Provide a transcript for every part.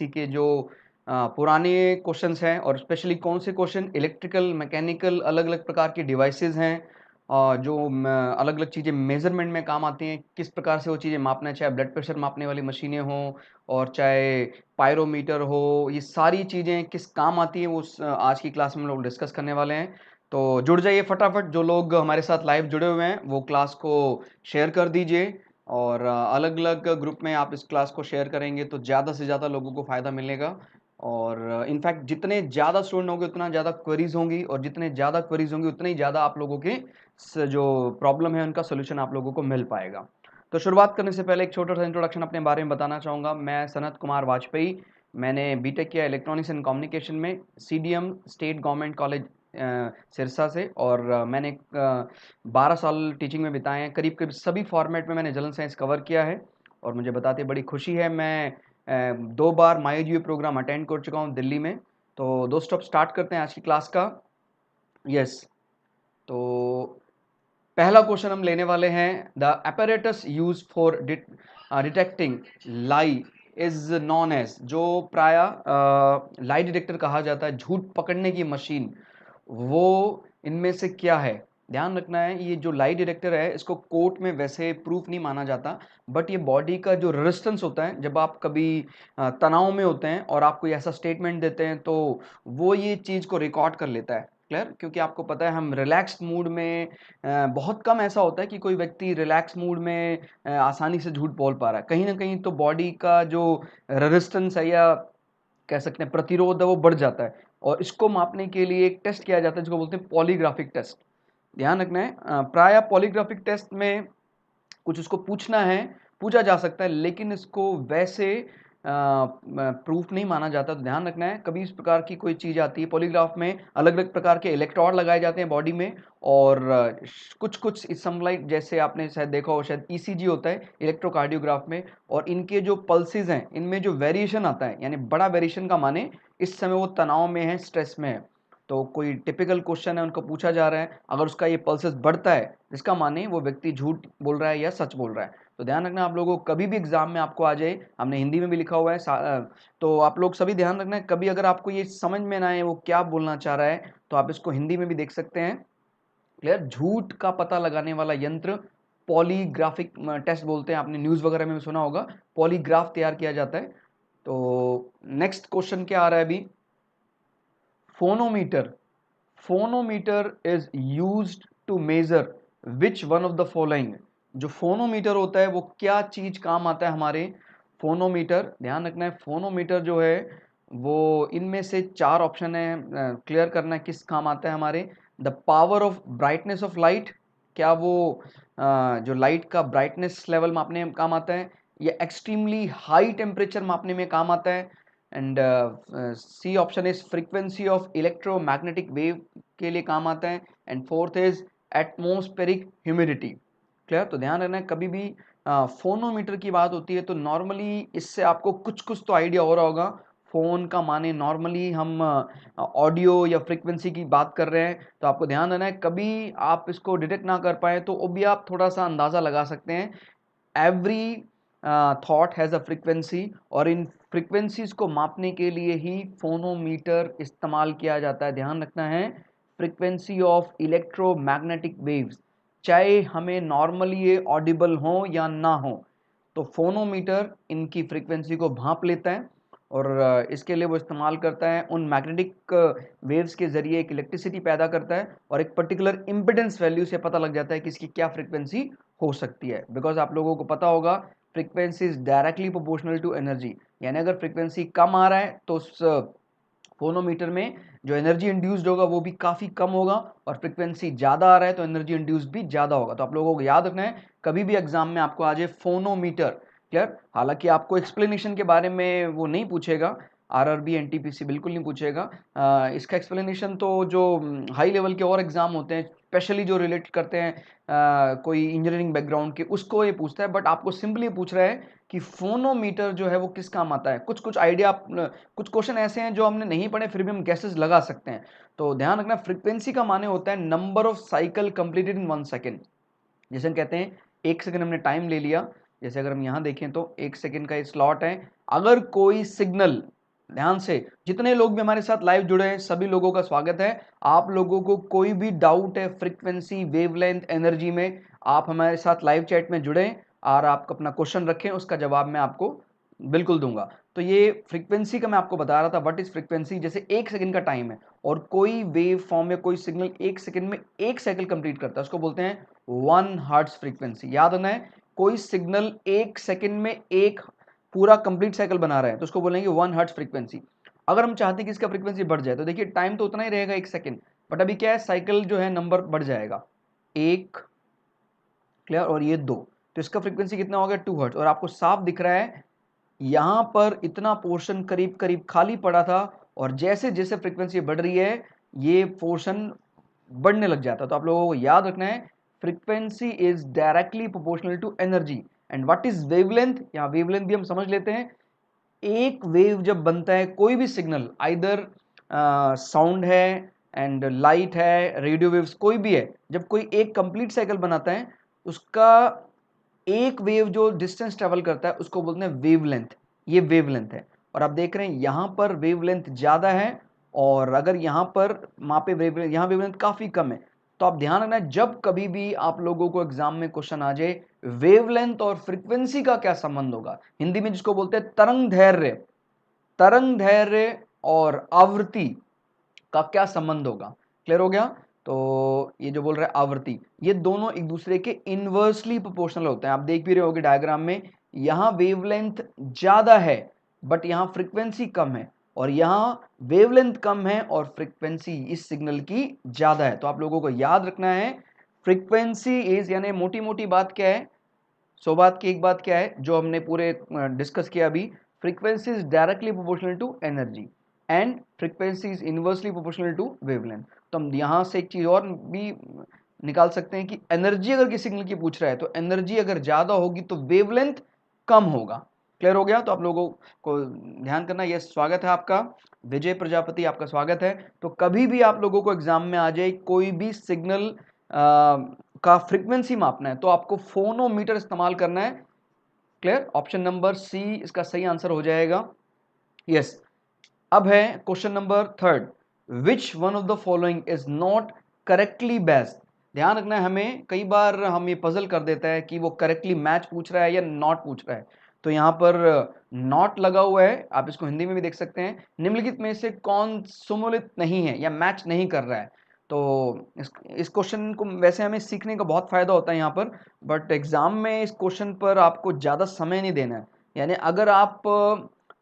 NTPC के जो पुराने क्वेश्चंस हैं और स्पेशली कौन से क्वेश्चन इलेक्ट्रिकल, मैकेनिकल अलग अलग प्रकार के डिवाइसेस हैं जो अलग अलग चीज़ें मेजरमेंट में काम आती हैं, किस प्रकार से वो चीज़ें मापना है, चाहे ब्लड प्रेशर मापने वाली मशीनें हों और चाहे पायरोमीटर हो, ये सारी चीज़ें किस काम आती हैं वो आज की क्लास में हम लोग डिस्कस करने वाले हैं। तो जुड़ जाइए फटाफट, जो लोग हमारे साथ लाइव जुड़े हुए हैं वो क्लास को शेयर कर दीजिए और अलग अलग ग्रुप में आप इस क्लास को शेयर करेंगे तो ज़्यादा से ज़्यादा लोगों को फ़ायदा मिलेगा। और इनफैक्ट जितने ज़्यादा स्टूडेंट होंगे उतना ज़्यादा क्वेरीज होंगी और जितने ज़्यादा क्वेरीज होंगी उतने ही ज़्यादा आप लोगों के जो प्रॉब्लम है उनका सोल्यूशन आप लोगों को मिल पाएगा। तो शुरुआत करने से पहले एक छोटा सा इंट्रोडक्शन अपने बारे में बताना चाहूँगा। मैं सनत कुमार वाजपेयी, मैंने बीटेक किया इलेक्ट्रॉनिक्स एंड कम्युनिकेशन में CDM state government college Sirsa से और मैंने 12 साल टीचिंग में बिताए हैं। करीब करीब सभी फॉर्मेट में मैंने जनरल साइंस कवर किया है और मुझे बताते बड़ी खुशी है मैं 2 बार माई प्रोग्राम अटेंड कर चुका हूँ दिल्ली में। तो दोस्तों अब स्टार्ट करते हैं आज की क्लास का। यस, तो पहला क्वेश्चन हम लेने वाले हैं। The apparatus use for detecting lie is known as, जो प्राय लाई डिटेक्टर कहा जाता है, झूठ पकड़ने की मशीन, वो इनमें से क्या है? ध्यान रखना है, ये जो लाई डिटेक्टर है इसको कोर्ट में वैसे प्रूफ नहीं माना जाता, बट ये बॉडी का जो रेजिस्टेंस होता है, जब आप कभी तनाव में होते हैं और आप कोई ऐसा स्टेटमेंट देते हैं तो वो ये चीज़ को रिकॉर्ड कर लेता है। क्लियर? क्योंकि आपको पता है हम रिलैक्स्ड मूड में बहुत कम ऐसा होता है कि कोई व्यक्ति रिलैक्स मूड में आसानी से झूठ बोल पा रहा है। कहीं ना कहीं तो बॉडी का जो रेजिस्टेंस है या कह सकते हैं प्रतिरोध है वो बढ़ जाता है और इसको मापने के लिए एक टेस्ट किया जाता है जिसको बोलते हैं पॉलीग्राफिक टेस्ट। ध्यान रखना है, प्राय पॉलीग्राफिक टेस्ट में कुछ उसको पूछना है, पूछा जा सकता है, लेकिन इसको वैसे प्रूफ नहीं माना जाता। तो ध्यान रखना है, कभी इस प्रकार की कोई चीज़ आती है पॉलीग्राफ में अलग अलग प्रकार के इलेक्ट्रोड लगाए जाते हैं बॉडी में और कुछ कुछ समलाइट जैसे आपने शायद देखा हो, शायद ईसीजी होता है इलेक्ट्रोकार्डियोग्राफ में, और इनके जो पल्सेस हैं इनमें जो वेरिएशन आता है, यानी बड़ा वेरिएशन का माने इस समय वो तनाव में है, स्ट्रेस में है। तो कोई टिपिकल क्वेश्चन है उनको पूछा जा रहा है, अगर उसका ये पल्सेस बढ़ता है इसका माने वो व्यक्ति झूठ बोल रहा है या सच बोल रहा है। तो ध्यान रखना, आप लोगों को कभी भी एग्जाम में आपको आ जाए, हमने हिंदी में भी लिखा हुआ है तो आप लोग सभी ध्यान रखना है, कभी अगर आपको ये समझ में ना आए वो क्या बोलना चाह रहा है तो आप इसको हिंदी में भी देख सकते हैं। क्लियर? झूठ का पता लगाने वाला यंत्र पॉलीग्राफिक टेस्ट बोलते हैं, आपने न्यूज वगैरह में भी सुना होगा, पॉलीग्राफ तैयार किया जाता है। तो नेक्स्ट क्वेश्चन क्या आ रहा है अभी? Phonometer. Phonometer is used to measure which one of the following. जो फोनोमीटर होता है वो क्या चीज काम आता है हमारे? फोनोमीटर, ध्यान रखना है, फोनोमीटर जो है वो इनमें से 4 ऑप्शन है, क्लियर करना है किस काम आता है हमारे। The power of brightness of light, क्या वो जो लाइट का ब्राइटनेस लेवल मापने में काम आता है, या एक्सट्रीमली हाई टेम्परेचर मापने में काम आता है। And C option is frequency of electromagnetic wave के लिए काम आता है। And fourth is atmospheric humidity. Clear? तो ध्यान रखना है, कभी भी फोनोमीटर की बात होती है तो नॉर्मली इससे आपको कुछ कुछ तो आइडिया हो रहा होगा। फोन का माने नॉर्मली हम ऑडियो या फ्रीक्वेंसी की बात कर रहे हैं, तो आपको ध्यान देना है कभी आप इसको डिटेक्ट ना कर पाए तो वो भी आप थोड़ा सा अंदाजा लगा सकते हैं। Every thought has a frequency, और इन फ्रीक्वेंसीज को मापने के लिए ही फोनोमीटर इस्तेमाल किया जाता है। ध्यान रखना है, फ्रीक्वेंसी ऑफ इलेक्ट्रोमैग्नेटिक वेव्स, चाहे हमें नॉर्मली ये ऑडिबल हो या ना हो, तो फोनोमीटर इनकी फ्रीक्वेंसी को भांप लेता है और इसके लिए वो इस्तेमाल करता है, उन मैग्नेटिक वेव्स के जरिए एक इलेक्ट्रिसिटी पैदा करता है और एक पर्टिकुलर इम्पिडेंस वैल्यू से पता लग जाता है कि इसकी क्या फ्रीक्वेंसी हो सकती है। बिकॉज आप लोगों को पता होगा frequency is directly proportional to energy, यानी अगर फ्रीक्वेंसी कम आ रहा है तो उस फोनोमीटर में जो एनर्जी इंड्यूस्ड होगा वो भी काफ़ी कम होगा, और फ्रीक्वेंसी ज़्यादा आ रहा है तो एनर्जी इंड्यूस्ड भी ज़्यादा होगा। तो आप लोगों को याद रखना है, कभी भी एग्जाम में आपको आ जाए फोनोमीटर। क्लियर? हालांकि आपको एक्सप्लेनेशन के बारे में वो नहीं पूछेगा, आरआरबी एनटीपीसी बिल्कुल नहीं पूछेगा। इसका एक्सप्लेनेशन तो जो हाई लेवल के और एग्जाम होते हैं, स्पेशली जो रिलेट करते हैं कोई इंजीनियरिंग बैकग्राउंड के, उसको ये पूछता है, बट आपको सिंपली पूछ रहा है कि फोनोमीटर जो है वो किस काम आता है। कुछ कुछ आइडिया, कुछ क्वेश्चन ऐसे हैं जो हमने नहीं पढ़े फिर भी हम गैसेस लगा सकते हैं। तो ध्यान रखना, फ्रीक्वेंसी का माने होता है number of cycle completed in 1 second. जैसे हम कहते हैं 1 सेकेंड हमने टाइम ले लिया, जैसे अगर हम यहाँ देखें तो 1 सेकेंड का ये स्लॉट है, अगर कोई सिग्नल, ध्यान से जितने लोग भी हमारे साथ लाइव जुड़े हैं सभी लोगों का स्वागत है। आप लोगों को कोई भी डाउट है फ्रीक्वेंसी, वेवलेंथ, एनर्जी में, आप हमारे साथ लाइव चैट में जुड़े और आप अपना क्वेश्चन रखें, उसका जवाब मैं आपको बिल्कुल दूंगा। तो ये फ्रीक्वेंसी का मैं आपको बता रहा था, व्हाट इज फ्रीक्वेंसी। जैसे 1 सेकंड का टाइम है और कोई वेव फॉर्म या कोई सिग्नल 1 सेकंड में 1 साइकिल कंप्लीट करता है, उसको बोलते हैं 1 हर्ट्ज फ्रीक्वेंसी। याद रखना है, कोई सिग्नल 1 सेकंड में एक पूरा कंप्लीट साइकिल बना रहे हैं तो उसको बोलेंगे 1 हर्ट्ज फ्रीक्वेंसी। अगर हम चाहते हैं कि इसका फ्रीक्वेंसी बढ़ जाए तो देखिए टाइम तो उतना ही रहेगा 1 सेकंड, बट अभी क्या है, साइकिल जो है नंबर बढ़ जाएगा, 1, क्लियर, और ये 2, तो इसका फ्रीक्वेंसी कितना हो गया, 2 हर्ट्ज। और आपको साफ दिख रहा है यहां पर इतना पोर्शन करीब करीब खाली पड़ा था और जैसे जैसे फ्रीक्वेंसी बढ़ रही है ये पोर्शन बढ़ने लग जाता है। तो आप लोगों को याद रखना है frequency is directly proportional to energy. And what is wavelength, यहां वेवलेंथ भी हम समझ लेते हैं। एक वेव जब बनता है, कोई भी सिग्नल, आइदर साउंड है एंड लाइट है, रेडियो वेव्स, कोई भी है, जब कोई एक कंप्लीट साइकिल बनाता है उसका एक वेव जो डिस्टेंस ट्रेवल करता है उसको बोलते हैं वेवलेंथ। ये वेवलेंथ है और आप देख रहे हैं यहां पर वेवलेंथ ज्यादा है और अगर यहां पर मापे वेवलेंथ, यहां वेवलेंथ काफी कम है। तो आप ध्यान रखना, जब कभी भी आप लोगों को एग्जाम में क्वेश्चन आ जाए वेवलेंथ और फ्रीक्वेंसी का क्या संबंध होगा, हिंदी में जिसको बोलते हैं तरंग दैर्ध्य, तरंग दैर्ध्य और आवृत्ति का क्या संबंध होगा, क्लियर हो गया। तो ये जो बोल रहा है आवृत्ति, ये दोनों एक दूसरे के इनवर्सली प्रोपोर्शनल होते हैं। आप देख भी रहे होगे डायग्राम में, यहां वेवलेंथ ज्यादा है बट यहां फ्रीक्वेंसी कम है, और यहां वेवलेंथ कम है और फ्रीक्वेंसी इस सिग्नल की ज्यादा है। तो आप लोगों को याद रखना है फ्रीक्वेंसी इज, यानी मोटी मोटी बात क्या है, सो बात की एक बात क्या है जो हमने पूरे डिस्कस किया अभी, frequency is directly proportional to energy and frequency is inversely proportional to wavelength. तो हम यहां से एक चीज और भी निकाल सकते हैं कि एनर्जी अगर किसी सिग्नल की पूछ रहा है तो एनर्जी अगर ज्यादा होगी तो वेवलेंथ कम होगा, क्लियर हो गया। तो आप लोगों को ध्यान करना, यह स्वागत है आपका विजय प्रजापति, आपका स्वागत है। तो कभी भी आप लोगों को एग्जाम में आ जाए कोई भी सिग्नल का फ्रीक्वेंसी मापना है तो आपको फोनोमीटर इस्तेमाल करना है, क्लियर। ऑप्शन नंबर सी इसका सही आंसर हो जाएगा, यस। अब है question number 3, which one of the following is not correctly based. ध्यान रखना है, हमें कई बार हम ये पजल कर देता है कि वो करेक्टली मैच पूछ रहा है या नॉट पूछ रहा है। तो यहां पर नॉट लगा हुआ है, आप इसको हिंदी में भी देख सकते हैं, निम्नलिखित में से कौन सुमेलित नहीं है या मैच नहीं कर रहा है। तो इस क्वेश्चन को वैसे हमें सीखने का बहुत फायदा होता है यहाँ पर, बट एग्जाम में इस क्वेश्चन पर आपको ज्यादा समय नहीं देना है। यानी अगर आप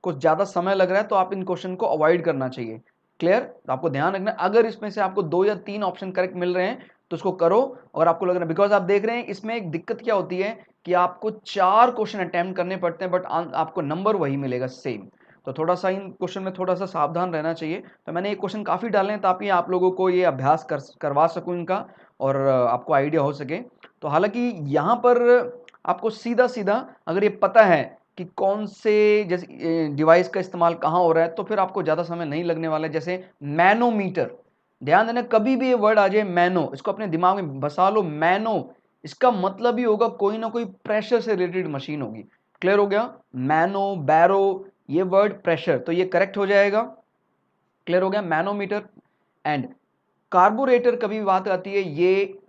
कुछ ज्यादा समय लग रहा है तो आप इन क्वेश्चन को अवॉइड करना चाहिए, क्लियर। तो आपको ध्यान रखना, अगर इसमें से आपको 2 या 3 ऑप्शन करेक्ट मिल रहे हैं तो उसको करो। और आपको लग रहा है, बिकॉज आप देख रहे हैं इसमें एक दिक्कत क्या होती है कि आपको 4 क्वेश्चन अटेम्प्ट करने पड़ते हैं बट आपको नंबर वही मिलेगा सेम। तो थोड़ा सा इन क्वेश्चन में थोड़ा सा सावधान रहना चाहिए। तो मैंने ये क्वेश्चन काफी डाले हैं ताकि आप लोगों को ये अभ्यास करवा सकूं इनका और आपको आइडिया हो सके। तो हालांकि यहाँ पर आपको सीधा सीधा अगर ये पता है कि कौन से जैसे डिवाइस का इस्तेमाल कहाँ हो रहा है तो फिर आपको ज़्यादा समय नहीं लगने वाला है। जैसे मैनोमीटर, ध्यान देना, कभी भी ये वर्ड आ जाए मैनो, इसको अपने दिमाग में बसा लो, मैनो इसका मतलब ही होगा कोई ना कोई प्रेशर से रिलेटेड मशीन होगी, क्लियर हो गया। मैनो, बैरो, ये वर्ड प्रेशर, तो ये करेक्ट हो जाएगा, क्लियर हो गया, मैनोमीटर। एंड कार्बोरेटर कभी भी बात आती है ये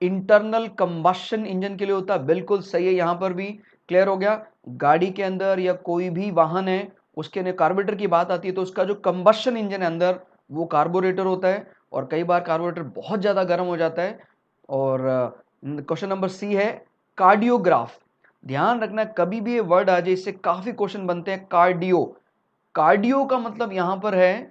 इंटरनल कंबशन इंजन के लिए होता है, बिल्कुल सही है, यहां पर भी क्लियर हो गया। गाड़ी के अंदर या कोई भी वाहन है उसके अंदर कार्बोरेटर की बात आती है तो उसका जो कंबशन इंजन है अंदर वो कार्बोरेटर होता है, और कई बार कार्बोरेटर बहुत ज्यादा गर्म हो जाता है। और क्वेश्चन नंबर सी है कार्डियोग्राफ। ध्यान रखना कभी भी ये वर्ड आ जाए इससे काफी क्वेश्चन बनते हैं। कार्डियो, कार्डियो का मतलब यहां पर है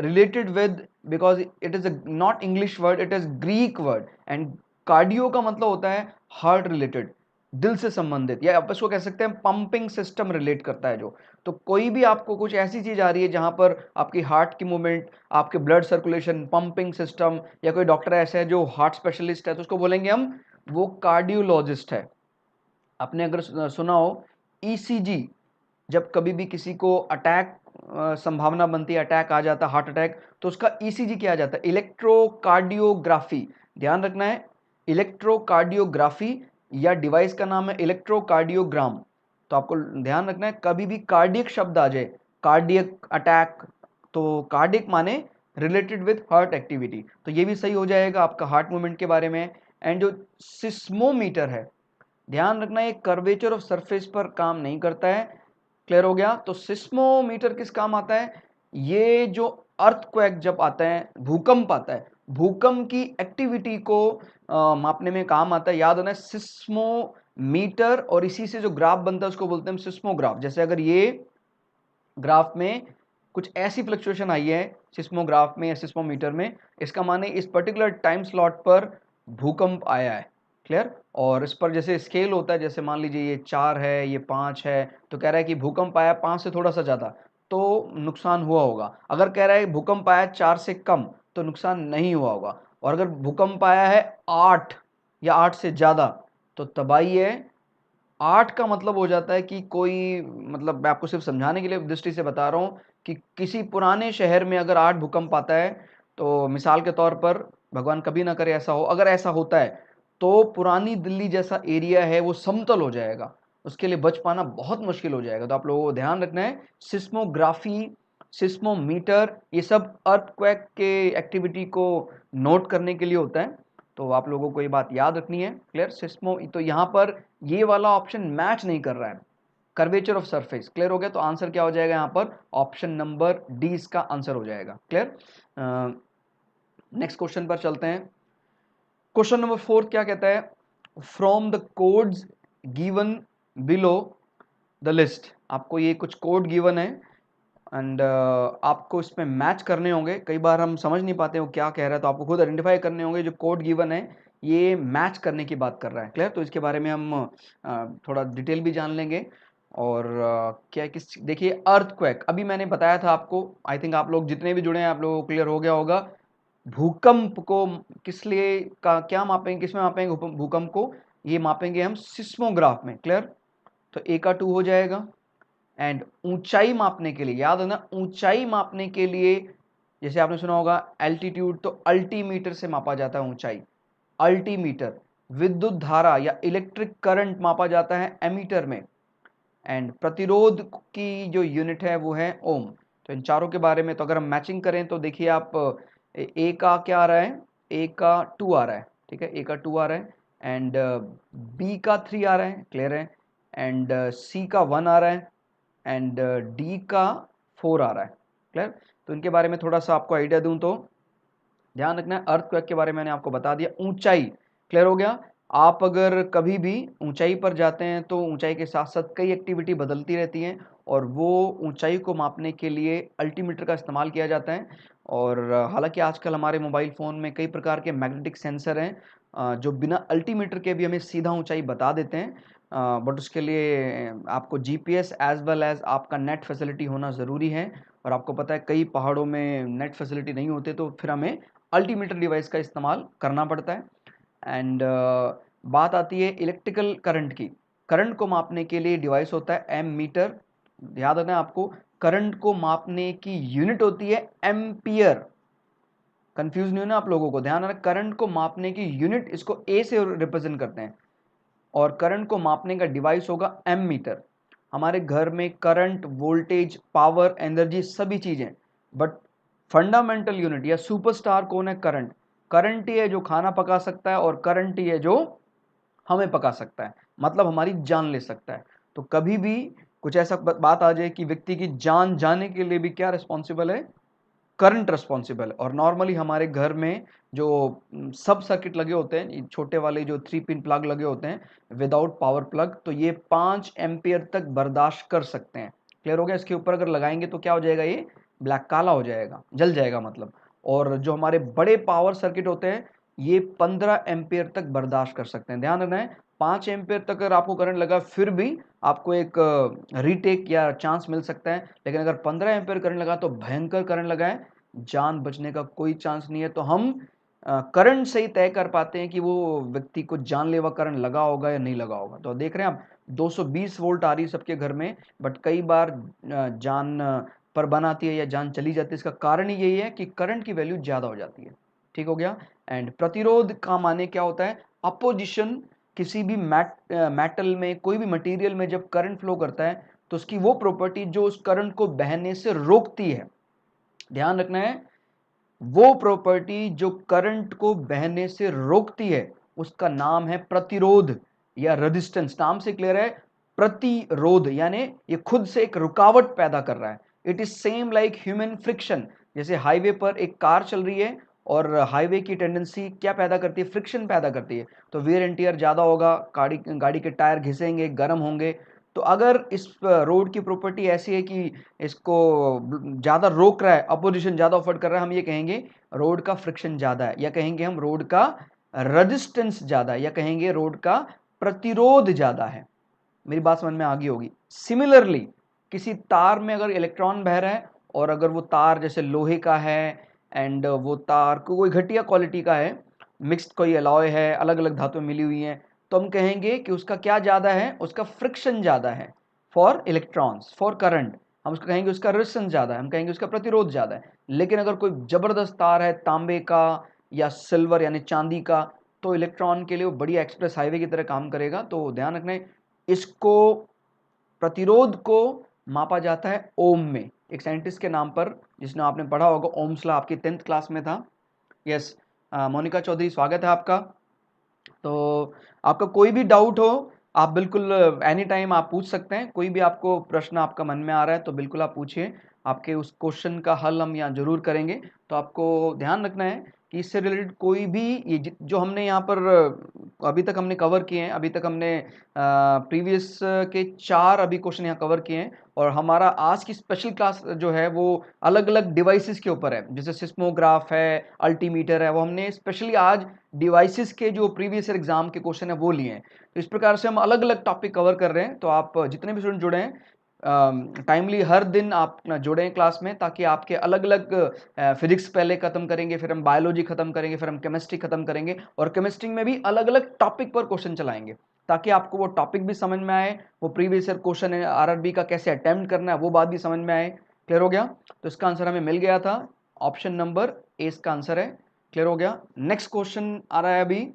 related with, because it is not English word, it is Greek word, and cardio का मतलब होता है हार्ट रिलेटेड, दिल से संबंधित, या आप इसको कह सकते हैं पंपिंग सिस्टम रिलेट करता है जो। तो कोई भी आपको कुछ ऐसी चीज आ रही है जहां पर आपकी हार्ट की मूवमेंट, आपके ब्लड सर्कुलेशन, पंपिंग सिस्टम, या कोई डॉक्टर ऐसा है जो हार्ट स्पेशलिस्ट है तो उसको बोलेंगे हम वो कार्डियोलॉजिस्ट है। आपने अगर सुना हो ईसीजी, जब कभी भी किसी को अटैक संभावना बनती है, अटैक आ जाता है, हार्ट अटैक, तो उसका ईसीजी किया जाता है, इलेक्ट्रोकार्डियोग्राफी। ध्यान रखना है इलेक्ट्रोकार्डियोग्राफी, या डिवाइस का नाम है इलेक्ट्रोकार्डियोग्राम, तो आपको ध्यान रखना है कभी भी कार्डियक शब्द आ जाए, कार्डियक अटैक, तो कार्डियक माने रिलेटेड विथ हार्ट एक्टिविटी, तो ये भी सही हो जाएगा आपका हार्ट मूवमेंट के बारे में। एंड जो सिस्मोमीटर है, ध्यान रखना ये कर्वेचर ऑफ सरफेस पर काम नहीं करता है। क्लियर हो गया? तो सिस्मोमीटर किस काम आता है? ये जो अर्थक्वेक जब आता है, भूकंप आता है, भूकंप की एक्टिविटी को मापने में काम आता है। याद होना है सिस्मोमीटर, और इसी से जो ग्राफ बनता है उसको बोलते हैं सिस्मोग्राफ। जैसे अगर ये ग्राफ में कुछ ऐसी फ्लक्चुएशन आई है सिस्मोग्राफ में या सिस्मोमीटर में, इसका माने इस पर्टिकुलर टाइम स्लॉट पर भूकंप आया है। क्लियर? और इस पर जैसे स्केल होता है, जैसे मान लीजिए ये 4 है, ये 5 है, तो कह रहा है कि भूकंप आया 5 से थोड़ा सा ज़्यादा तो नुकसान हुआ होगा। अगर कह रहा है भूकंप आया 4 से कम तो नुकसान नहीं हुआ होगा। और अगर भूकंप आया है 8 या 8 से ज़्यादा तो तबाही है। 8 का मतलब हो जाता है कि कोई, मतलब मैं आपको सिर्फ समझाने के लिए दृष्टि से बता रहा हूँ कि किसी पुराने शहर में अगर 8 भूकंप आता है तो मिसाल के तौर पर, भगवान कभी ना करे ऐसा हो, अगर ऐसा होता है तो पुरानी दिल्ली जैसा एरिया है वो समतल हो जाएगा, उसके लिए बच पाना बहुत मुश्किल हो जाएगा। तो आप लोगों को ध्यान रखना है सिस्मोग्राफी, सिस्मोमीटर, ये सब अर्थक्वेक के एक्टिविटी को नोट करने के लिए होता है। तो आप लोगों को ये बात याद रखनी है। क्लियर? सिस्मो, तो यहाँ पर ये वाला ऑप्शन मैच नहीं कर रहा है, कर्वेचर ऑफ सरफेस। क्लियर हो गया? तो आंसर क्या हो जाएगा यहाँ पर? ऑप्शन नंबर डी इसका आंसर हो जाएगा। क्लियर? नेक्स्ट क्वेश्चन पर चलते हैं। क्वेश्चन नंबर 4 क्या कहता है? From the codes given below the list, आपको ये कुछ कोड गिवन है एंड आपको इसमें मैच करने होंगे। कई बार हम समझ नहीं पाते वो क्या कह रहा है, तो आपको खुद आइडेंटिफाई करने होंगे जो कोड गिवन है ये मैच करने की बात कर रहा है। क्लियर? तो इसके बारे में हम थोड़ा डिटेल भी जान लेंगे। और क्या किस, देखिए अर्थक्वेक अभी मैंने बताया था आपको, आई थिंक आप लोग जितने भी जुड़े हैं आप लोगों को क्लियर हो गया होगा। भूकंप को किस लिए का क्या मापेंगे, किस में मापेंगे भूकंप को? ये मापेंगे हम सिस्मोग्राफ में। क्लियर? तो ए का 2 हो जाएगा। एंड ऊंचाई मापने के लिए, याद है ना, ऊंचाई मापने के लिए जैसे आपने सुना होगा एल्टीट्यूड, तो अल्टीमीटर से मापा जाता है ऊंचाई, अल्टीमीटर। विद्युत धारा या इलेक्ट्रिक करंट मापा जाता है एमीटर में। एंड प्रतिरोध की जो यूनिट है वो है ओम। तो इन चारों के बारे में तो अगर हम मैचिंग करें तो देखिए आप, ए का क्या आ रहा है? ए का 2 आ रहा है, ठीक है, ए का 2 आ रहा है। एंड बी का 3 आ रहा है, क्लियर है। एंड सी का 1 आ रहा है। एंड डी का 4 आ रहा है। क्लियर? तो इनके बारे में थोड़ा सा आपको आइडिया दूं तो ध्यान रखना है, अर्थक्वेक के बारे में मैंने आपको बता दिया। ऊंचाई, क्लियर हो गया? आप अगर कभी भी ऊंचाई पर जाते हैं तो ऊंचाई के साथ साथ कई एक्टिविटी बदलती रहती हैं, और वो ऊंचाई को मापने के लिए अल्टीमीटर का इस्तेमाल किया जाता है। और हालांकि आजकल हमारे मोबाइल फ़ोन में कई प्रकार के मैग्नेटिक सेंसर हैं जो बिना अल्टीमीटर के भी हमें सीधा ऊंचाई बता देते हैं। बट उसके लिए आपको जीपीएस एज वेल एज आपका नेट फैसिलिटी होना ज़रूरी है। और आपको पता है कई पहाड़ों में नेट फैसिलिटी नहीं होते, तो फिर हमें अल्टीमीटर डिवाइस का इस्तेमाल करना पड़ता है। एंड बात आती है इलेक्ट्रिकल करंट की। करंट को मापने के लिए डिवाइस होता है एम मीटर। याद रखना है आपको, करंट को मापने की यूनिट होती है एम्पियर। कंफ्यूज नहीं होना आप लोगों को, ध्यान रखना, करंट को मापने की यूनिट इसको ए से रिप्रेजेंट करते हैं, और करंट को मापने का डिवाइस होगा एम मीटर। हमारे घर में करंट, वोल्टेज, पावर, एनर्जी सभी चीजें, बट फंडामेंटल यूनिट या सुपरस्टार कौन है? करंट। करंट ही है जो खाना पका सकता है, और करंट ही है जो हमें पका सकता है, मतलब हमारी जान ले सकता है। तो कभी भी कुछ ऐसा बात आ जाए कि व्यक्ति की जान जाने के लिए भी क्या रिस्पॉन्सिबल है? Current responsible. और नॉर्मली हमारे घर में जो सब सर्किट लगे होते हैं, छोटे वाले जो 3 पिन प्लग लगे होते हैं विदाउट पावर प्लग, तो ये 5 एम्पियर तक बर्दाश्त कर सकते हैं। क्लियर हो गया? इसके ऊपर अगर लगाएंगे तो क्या हो जाएगा? ये ब्लैक, काला हो जाएगा, जल जाएगा मतलब। और जो हमारे बड़े पावर सर्किट होते हैं ये 15 एम्पियर तक बर्दाश्त कर सकते हैं। ध्यान रखना है, 5 एम्पियर तक अगर आपको करंट लगा फिर भी आपको एक रीटेक या चांस मिल सकता है, लेकिन अगर 15 एम्पियर करंट लगा तो भयंकर करंट लगा है, जान बचने का कोई चांस नहीं है। तो हम करंट से ही तय कर पाते हैं कि वो व्यक्ति को जानलेवा करंट लगा होगा या नहीं लगा होगा। तो देख रहे हैं आप 220 वोल्ट आ रही है सबके घर में, बट कई बार जान पर बन आती है या जान चली जाती है। इसका कारण ही यही है कि करंट की वैल्यू ज्यादा हो जाती है। ठीक हो गया? एंड प्रतिरोध का माने क्या होता है? अपोजिशन किसी भी मेटल में, कोई भी मटेरियल में जब करंट फ्लो करता है तो उसकी वो प्रॉपर्टी जो उस करंट को बहने से रोकती है, ध्यान रखना है, वो प्रॉपर्टी जो करंट को बहने से रोकती है उसका नाम है प्रतिरोध या रेजिस्टेंस। नाम से क्लियर है, प्रतिरोध यानी ये खुद से एक रुकावट पैदा कर रहा है। It is same like human friction. जैसे हाईवे पर एक कार चल रही है और हाईवे की टेंडेंसी क्या पैदा करती है, फ्रिक्शन पैदा करती है, तो वेयर एंड टियर ज्यादा होगा, गाड़ी के टायर घिसेंगे, गर्म होंगे। तो अगर इस रोड की प्रॉपर्टी ऐसी है कि इसको ज्यादा रोक रहा है, अपोजिशन ज्यादा ऑफर्ड कर रहा है, हम ये कहेंगे रोड का फ्रिक्शन ज्यादा है, या कहेंगे हम रोड का रेजिस्टेंस ज्यादा है, या कहेंगे रोड का प्रतिरोध ज्यादा है। मेरी बात समझ में आ गई होगी। सिमिलरली किसी तार में अगर इलेक्ट्रॉन बह रहा है और अगर वो तार जैसे लोहे का है एंड वो तार कोई घटिया क्वालिटी का है, मिक्स्ड कोई अलॉय है, अलग अलग धातुएं मिली हुई हैं, तो हम कहेंगे कि उसका क्या ज्यादा है, उसका फ्रिक्शन ज्यादा है फॉर इलेक्ट्रॉन्स, फॉर करंट। हम उसको कहेंगे उसका रेजिस्टेंस ज्यादा है, हम कहेंगे उसका प्रतिरोध ज्यादा है। लेकिन अगर कोई जबरदस्त तार है तांबे का या सिल्वर यानी चांदी का, तो इलेक्ट्रॉन के लिए वो बढ़िया एक्सप्रेस हाईवे की तरह काम करेगा। तो ध्यान रखना है, इसको प्रतिरोध को मापा जाता है ओम में, एक साइंटिस्ट के नाम पर, जिसने आपने पढ़ा होगा, ओम्स लॉ आपकी 10th क्लास में था। यस, मोनिका चौधरी स्वागत है आपका। तो आपका कोई भी डाउट हो आप बिल्कुल एनी टाइम आप पूछ सकते हैं। कोई भी आपको प्रश्न आपका मन में आ रहा है तो बिल्कुल आप पूछिए, आपके उस क्वेश्चन का हल हम यहाँ जरूर करेंगे। तो आपको ध्यान रखना है कि इससे रिलेटेड कोई भी ये जो हमने यहाँ पर अभी तक हमने कवर किए हैं, अभी तक हमने प्रीवियस के 4 अभी क्वेश्चन यहाँ कवर किए हैं, और हमारा आज की स्पेशल क्लास जो है वो अलग अलग डिवाइसेस के ऊपर है, जैसे सिस्मोग्राफ है, अल्टीमीटर है, वो हमने स्पेशली आज डिवाइसेस के जो प्रीवियस एग्जाम के क्वेश्चन है वो लिए हैं। तो इस प्रकार से हम अलग अलग टॉपिक कवर कर रहे हैं। तो आप जितने भी स्टूडेंट जुड़े हैं टाइमली हर दिन आप जुड़े हैं क्लास में, ताकि आपके अलग अलग फिजिक्स पहले खत्म करेंगे, फिर हम बायोलॉजी खत्म करेंगे, फिर हम केमिस्ट्री खत्म करेंगे, और केमिस्ट्री में भी अलग अलग टॉपिक पर क्वेश्चन चलाएंगे, ताकि आपको वो टॉपिक भी समझ में आए, वो प्रीवियस ईयर क्वेश्चन है आरआरबी का कैसे अटेम्प्ट करना है वो बात भी समझ में आए। क्लियर हो गया? तो इसका आंसर हमें मिल गया था, ऑप्शन नंबर ए इसका आंसर है। क्लियर हो गया? नेक्स्ट क्वेश्चन आ रहा है अभी,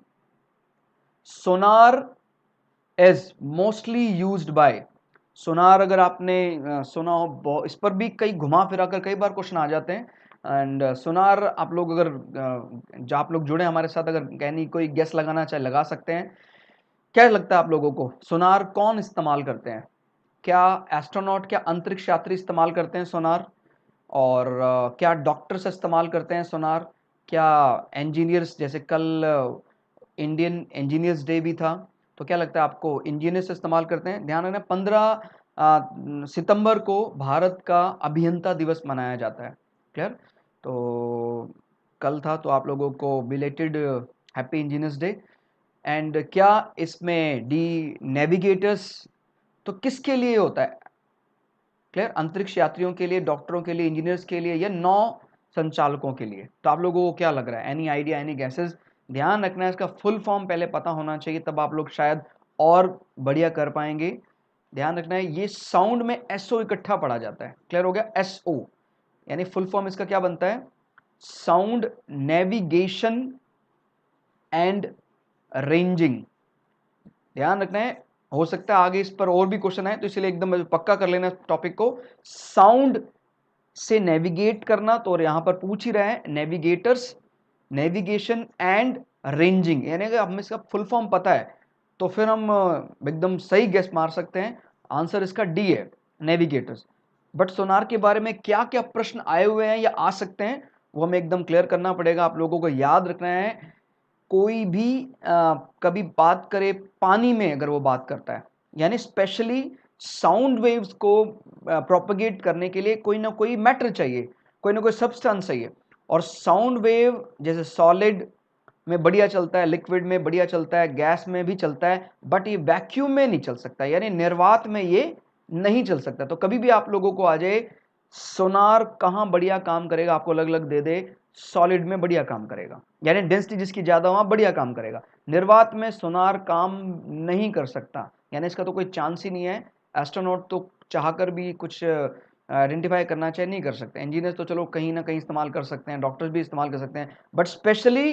सोनार इज मोस्टली यूज्ड बाय, सोनार अगर आपने सुना हो, इस पर भी कई घुमा फिरा कर कई बार क्वेश्चन आ जाते हैं। एंड सोनार आप लोग अगर जो आप लोग जुड़े हमारे साथ, अगर कहनी कोई गेस लगाना चाहे लगा सकते हैं। क्या लगता है आप लोगों को सोनार कौन इस्तेमाल करते हैं? क्या एस्ट्रोनॉट, क्या अंतरिक्ष यात्री इस्तेमाल करते हैं सोनार? और क्या डॉक्टर्स इस्तेमाल करते हैं सोनार? क्या इंजीनियर्स, जैसे कल इंडियन इंजीनियर्स डे भी था, तो क्या लगता है आपको इंजीनियर्स इस्तेमाल करते हैं? ध्यान रखना, 15 सितंबर को भारत का अभियंता दिवस मनाया जाता है। क्लियर? तो कल था, तो आप लोगों को belated happy engineers day. And क्या इसमें डी नेविगेटर्स, तो किसके लिए होता है? क्लियर? अंतरिक्ष यात्रियों के लिए, डॉक्टरों के लिए, इंजीनियर्स के लिए, या नौ संचालकों के लिए? तो आप लोगों को क्या लग रहा है? Any idea, any gases? ध्यान रखना है, इसका फुल फॉर्म पहले पता होना चाहिए, तब आप लोग शायद और बढ़िया कर पाएंगे। ध्यान रखना है, ये साउंड में एसओ इकट्ठा पढ़ा जाता है। क्लियर हो गया? एसओ यानी फुल फॉर्म इसका क्या बनता है? Sound navigation and ranging. ध्यान रखना है, हो सकता है आगे इस पर और भी क्वेश्चन है, तो इसलिए एकदम पक्का कर लेना टॉपिक को। साउंड से नेविगेट करना, तो यहां पर पूछ ही रहे हैं नेविगेटर्स, नेविगेशन एंड रेंजिंग, यानी अगर हमें इसका फुल फॉर्म पता है तो फिर हम एकदम सही गेस मार सकते हैं। आंसर इसका डी है, नेविगेटर्स। बट सोनार के बारे में क्या क्या प्रश्न आए हुए हैं या आ सकते हैं वो हमें एकदम क्लियर करना पड़ेगा। आप लोगों को याद रखना है, कोई भी कभी बात करे पानी में, अगर वो बात करता है, यानी स्पेशली साउंड वेव्स को प्रोपगेट करने के लिए कोई ना कोई मैटर चाहिए, कोई ना कोई सब्सटेंस चाहिए। और साउंड वेव जैसे सॉलिड में बढ़िया चलता है, लिक्विड में बढ़िया चलता है, गैस में भी चलता है, बट ये वैक्यूम में नहीं चल सकता, यानी निर्वात में ये नहीं चल सकता। तो कभी भी आप लोगों को आ जाए सोनार कहाँ बढ़िया काम करेगा, आपको अलग अलग दे दे, सॉलिड में बढ़िया काम करेगा, यानी डेंसिटी जिसकी ज्यादा वहां बढ़िया काम करेगा। निर्वात में सोनार काम नहीं कर सकता, यानी इसका तो कोई चांस ही नहीं है। एस्ट्रोनॉट तो चाहकर भी कुछ आइडेंटिफाई करना चाहे नहीं कर सकते। इंजीनियर्स तो चलो कहीं ना कहीं इस्तेमाल कर सकते हैं, डॉक्टर्स भी इस्तेमाल कर सकते हैं, बट स्पेशली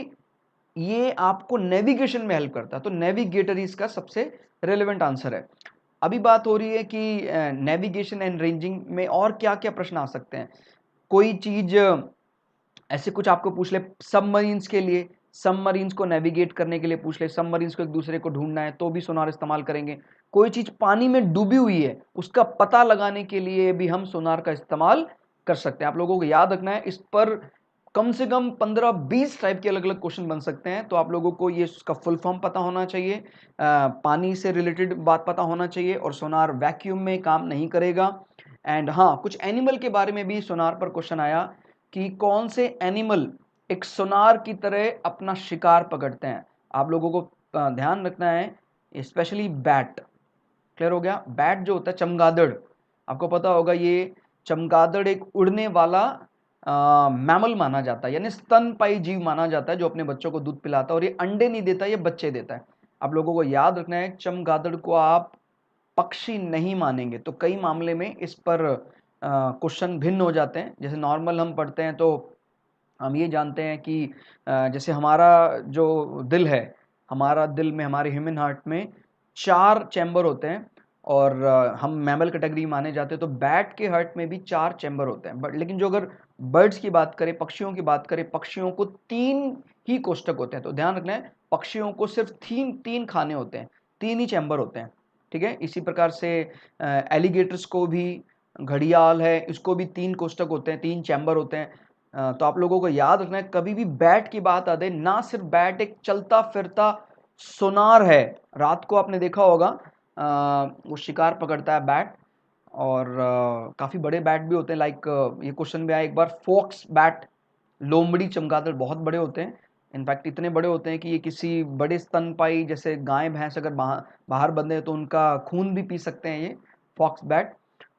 ये आपको नेविगेशन में हेल्प करता है, तो नेविगेटर ही इसका सबसे रेलेवेंट आंसर है। अभी बात हो रही है कि नेविगेशन एंड रेंजिंग में और क्या क्या प्रश्न आ सकते हैं। कोई चीज ऐसे कुछ आपको पूछ ले सबमरीन्स के लिए, सबमरीन्स को नेविगेट करने के लिए पूछ ले, सबमरीन्स को एक दूसरे को ढूंढना है तो भी सोनार इस्तेमाल करेंगे। कोई चीज पानी में डूबी हुई है उसका पता लगाने के लिए भी हम सोनार का इस्तेमाल कर सकते हैं। आप लोगों को याद रखना है, इस पर कम से कम 15-20 टाइप के अलग अलग क्वेश्चन बन सकते हैं, तो आप लोगों को ये उसका फुल फॉर्म पता होना चाहिए, पानी से रिलेटेड बात पता होना चाहिए, और सोनार वैक्यूम में काम नहीं करेगा। एंड हाँ, कुछ एनिमल के बारे में भी सोनार पर क्वेश्चन आया कि कौन से एनिमल एक सोनार की तरह अपना शिकार पकड़ते हैं। आप लोगों को ध्यान रखना है, स्पेशली बैट। क्लियर हो गया? बैट जो होता है, चमगादड़, आपको पता होगा ये चमगादड़ एक उड़ने वाला मैमल माना जाता है, यानी स्तनपायी जीव माना जाता है जो अपने बच्चों को दूध पिलाता है, और ये अंडे नहीं देता, ये बच्चे देता है। आप लोगों को याद रखना है, चमगादड़ को आप पक्षी नहीं मानेंगे, तो कई मामले में इस पर क्वेश्चन भिन्न हो जाते हैं। जैसे नॉर्मल हम पढ़ते हैं तो हम ये जानते हैं कि जैसे हमारा जो दिल है, हमारा दिल में, हमारे ह्यूमन हार्ट में 4 चैम्बर होते हैं, और हम मैमल कैटेगरी माने जाते हैं, तो बैट के हार्ट में भी 4 चैम्बर होते हैं। बट लेकिन जो अगर बर्ड्स की बात करें, पक्षियों की बात करें, पक्षियों को 3 ही कोष्ठक होते हैं। तो ध्यान रखना है, पक्षियों को सिर्फ 3 खाने होते हैं, 3 ही चैम्बर होते हैं। ठीक है, इसी प्रकार से एलिगेटर्स को भी, घड़ियाल है, इसको भी 3 कोष्ठक होते हैं, 3 चैम्बर होते हैं। तो आप लोगों को याद रखना है, कभी भी बैट की बात आ जाए, ना सिर्फ बैट एक चलता फिरता सोनार है। रात को आपने देखा होगा वो शिकार पकड़ता है बैट, और काफी बड़े बैट भी होते हैं। लाइक ये क्वेश्चन भी आया एक बार, फॉक्स बैट, लोमड़ी चमगादड़ बहुत बड़े होते हैं। इनफैक्ट इतने बड़े होते हैं कि ये किसी बड़े स्तनपायी, जैसे गाय भैंस अगर बाहर बंधे हैं तो उनका खून भी पी सकते हैं, ये फॉक्स बैट।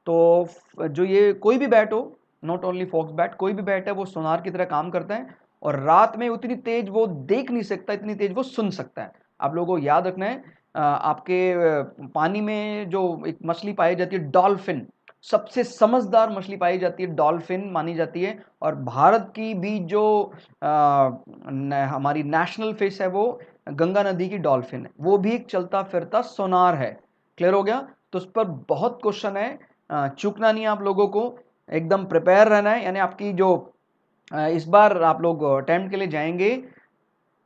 तो जो ये कोई भी बैट हो, नॉट ओनली फॉक्स बैट, कोई भी बैट है, वो सोनार की तरह काम करता है, और रात में उतनी तेज वो देख नहीं सकता, इतनी तेज वो सुन सकता है। आप लोगों को याद रखना है, आपके पानी में जो एक मछली पाई जाती है डॉल्फिन, सबसे समझदार मछली पाई जाती है, डॉल्फिन मानी जाती है। और भारत की भी जो हमारी नेशनल फिश है वो गंगा नदी की डॉल्फिन है, वो भी एक चलता फिरता सोनार है। क्लियर हो गया? तो उस पर बहुत क्वेश्चन है, चूकना नहीं है आप लोगों को, एकदम प्रिपेयर रहना है। यानी आपकी जो इस बार आप लोग अटेम्प्ट के लिए जाएंगे,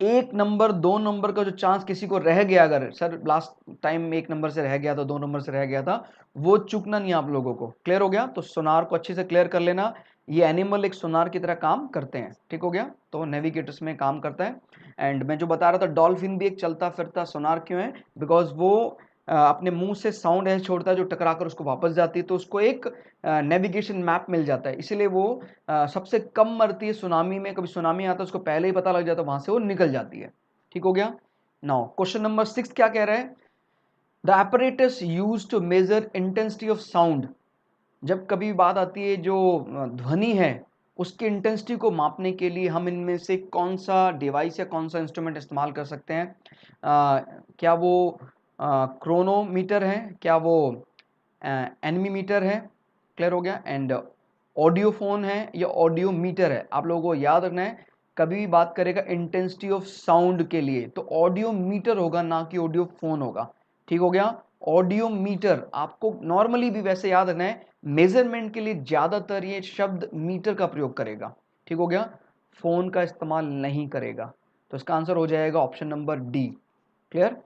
1 नंबर 2 नंबर का जो चांस किसी को रह गया, अगर सर लास्ट टाइम 1 नंबर से रह गया था, 2 नंबर से रह गया था, वो चूकना नहीं आप लोगों को। क्लियर हो गया? तो सोनार को अच्छे से क्लियर कर लेना, ये एनिमल एक सोनार की तरह काम करते हैं। ठीक हो गया? तो नेविगेटर्स में काम करता है। एंड मैं जो बता रहा था, डॉल्फिन भी एक चलता फिरता सोनार क्यों है, बिकॉज वो अपने मुंह से साउंड ऐसे छोड़ता है जो टकरा कर उसको वापस जाती है, तो उसको एक नेविगेशन मैप मिल जाता है, इसीलिए वो सबसे कम मरती है सुनामी में। कभी सुनामी आता है उसको पहले ही पता लग जाता है, वहां से वो निकल जाती है। ठीक हो गया? नाउ क्वेश्चन नंबर 6 क्या कह रहा है, the apparatus used to measure intensity of sound. जब कभी बात आती है जो ध्वनि है उसकी इंटेंसिटी को मापने के लिए हम इनमें से कौन सा डिवाइस या कौन सा इंस्ट्रूमेंट इस्तेमाल कर सकते हैं? क्या वो क्रोनोमीटर है, क्या वो एनमीमीटर है? क्लियर हो गया? एंड ऑडियो फोन है या ऑडियो मीटर है? आप लोगों को याद रखना है, कभी भी बात करेगा इंटेंसिटी ऑफ साउंड के लिए तो ऑडियो मीटर होगा, ना कि ऑडियो फोन होगा। ठीक हो गया? ऑडियो मीटर आपको नॉर्मली भी वैसे याद रखना है, मेजरमेंट के लिए ज्यादातर ये शब्द मीटर का प्रयोग करेगा। ठीक हो गया? फोन का इस्तेमाल नहीं करेगा। तो इसका आंसर हो जाएगा option number D. Clear?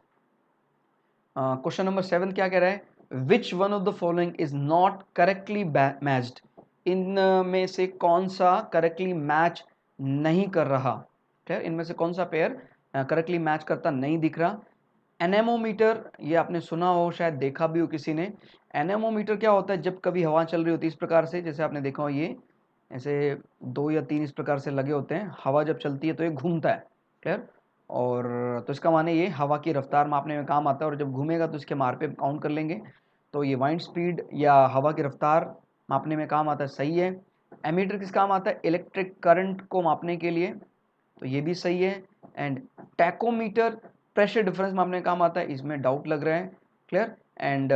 Question number 7 क्या कह रहा है, which one of the following is not correctly matched. इन में से कौन सा करेक्टली मैच नहीं कर रहा? क्लियर? इनमें से कौन सा पेयर करेक्टली मैच करता नहीं दिख रहा? एनेमोमीटर, ये आपने सुना हो, शायद देखा भी हो किसी ने। एनेमोमीटर क्या होता है, जब कभी हवा चल रही होती है इस प्रकार से, जैसे आपने देखा हो, ये ऐसे 2 या 3 इस प्रकार से लगे होते हैं, हवा जब चलती है तो ये घूमता है। क्लियर? और तो इसका माने ये हवा की रफ्तार मापने में काम आता है, और जब घूमेगा तो इसके मार पे काउंट कर लेंगे। तो ये वाइंड स्पीड या हवा की रफ्तार मापने में काम आता है, सही है। एमीटर किस काम आता है? इलेक्ट्रिक करंट को मापने के लिए, तो ये भी सही है। एंड टैकोमीटर प्रेशर डिफरेंस मापने का काम आता है, इसमें डाउट लग रहा है। Clear? And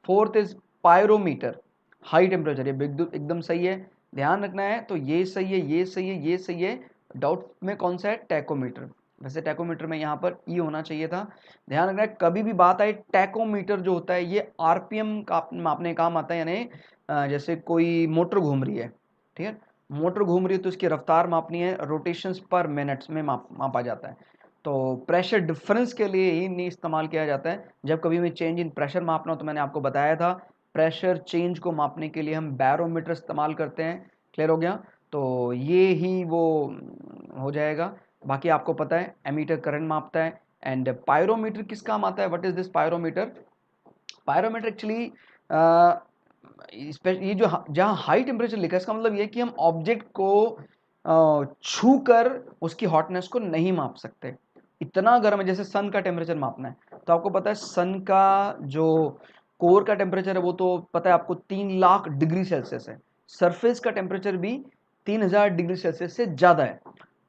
fourth is pyrometer, high temperature, ये एकदम सही है। ध्यान रखना है, तो ये सही है, ये सही है, ये सही है। डाउट में कौन सा है? टैकोमीटर। वैसे टैकोमीटर में यहाँ पर ई होना चाहिए था। ध्यान रखना है, कभी भी बात आए टैकोमीटर जो होता है ये आरपीएम का मापने काम आता है, यानी जैसे कोई मोटर घूम रही है, ठीक है, मोटर घूम रही है तो उसकी रफ्तार मापनी है, रोटेशंस पर मिनट्स में मापा जाता है। तो प्रेशर डिफरेंस के लिए ही नहीं इस्तेमाल किया जाता है। जब कभी भी चेंज इन प्रेशर मापना हो तो मैंने आपको बताया था प्रेशर चेंज को मापने के लिए हम बैरोमीटर इस्तेमाल करते हैं। क्लियर हो गया? तो ये ही वो हो जाएगा। बाकी आपको पता है एमीटर करंट मापता है। एंड पायरोमीटर किस काम आता है? What is this pyrometer? Pyrometer actually ये जो जहाँ हाई टेम्परेचर लिखा है इसका मतलब ये कि हम ऑब्जेक्ट को छू कर उसकी हॉटनेस को नहीं माप सकते। इतना गर्म है, जैसे सन का टेम्परेचर मापना है तो आपको पता है सन का जो कोर का टेम्परेचर है वो तो पता है आपको 3 लाख डिग्री सेल्सियस है। सरफेस का टेम्परेचर भी 3000 डिग्री सेल्सियस से ज़्यादा है।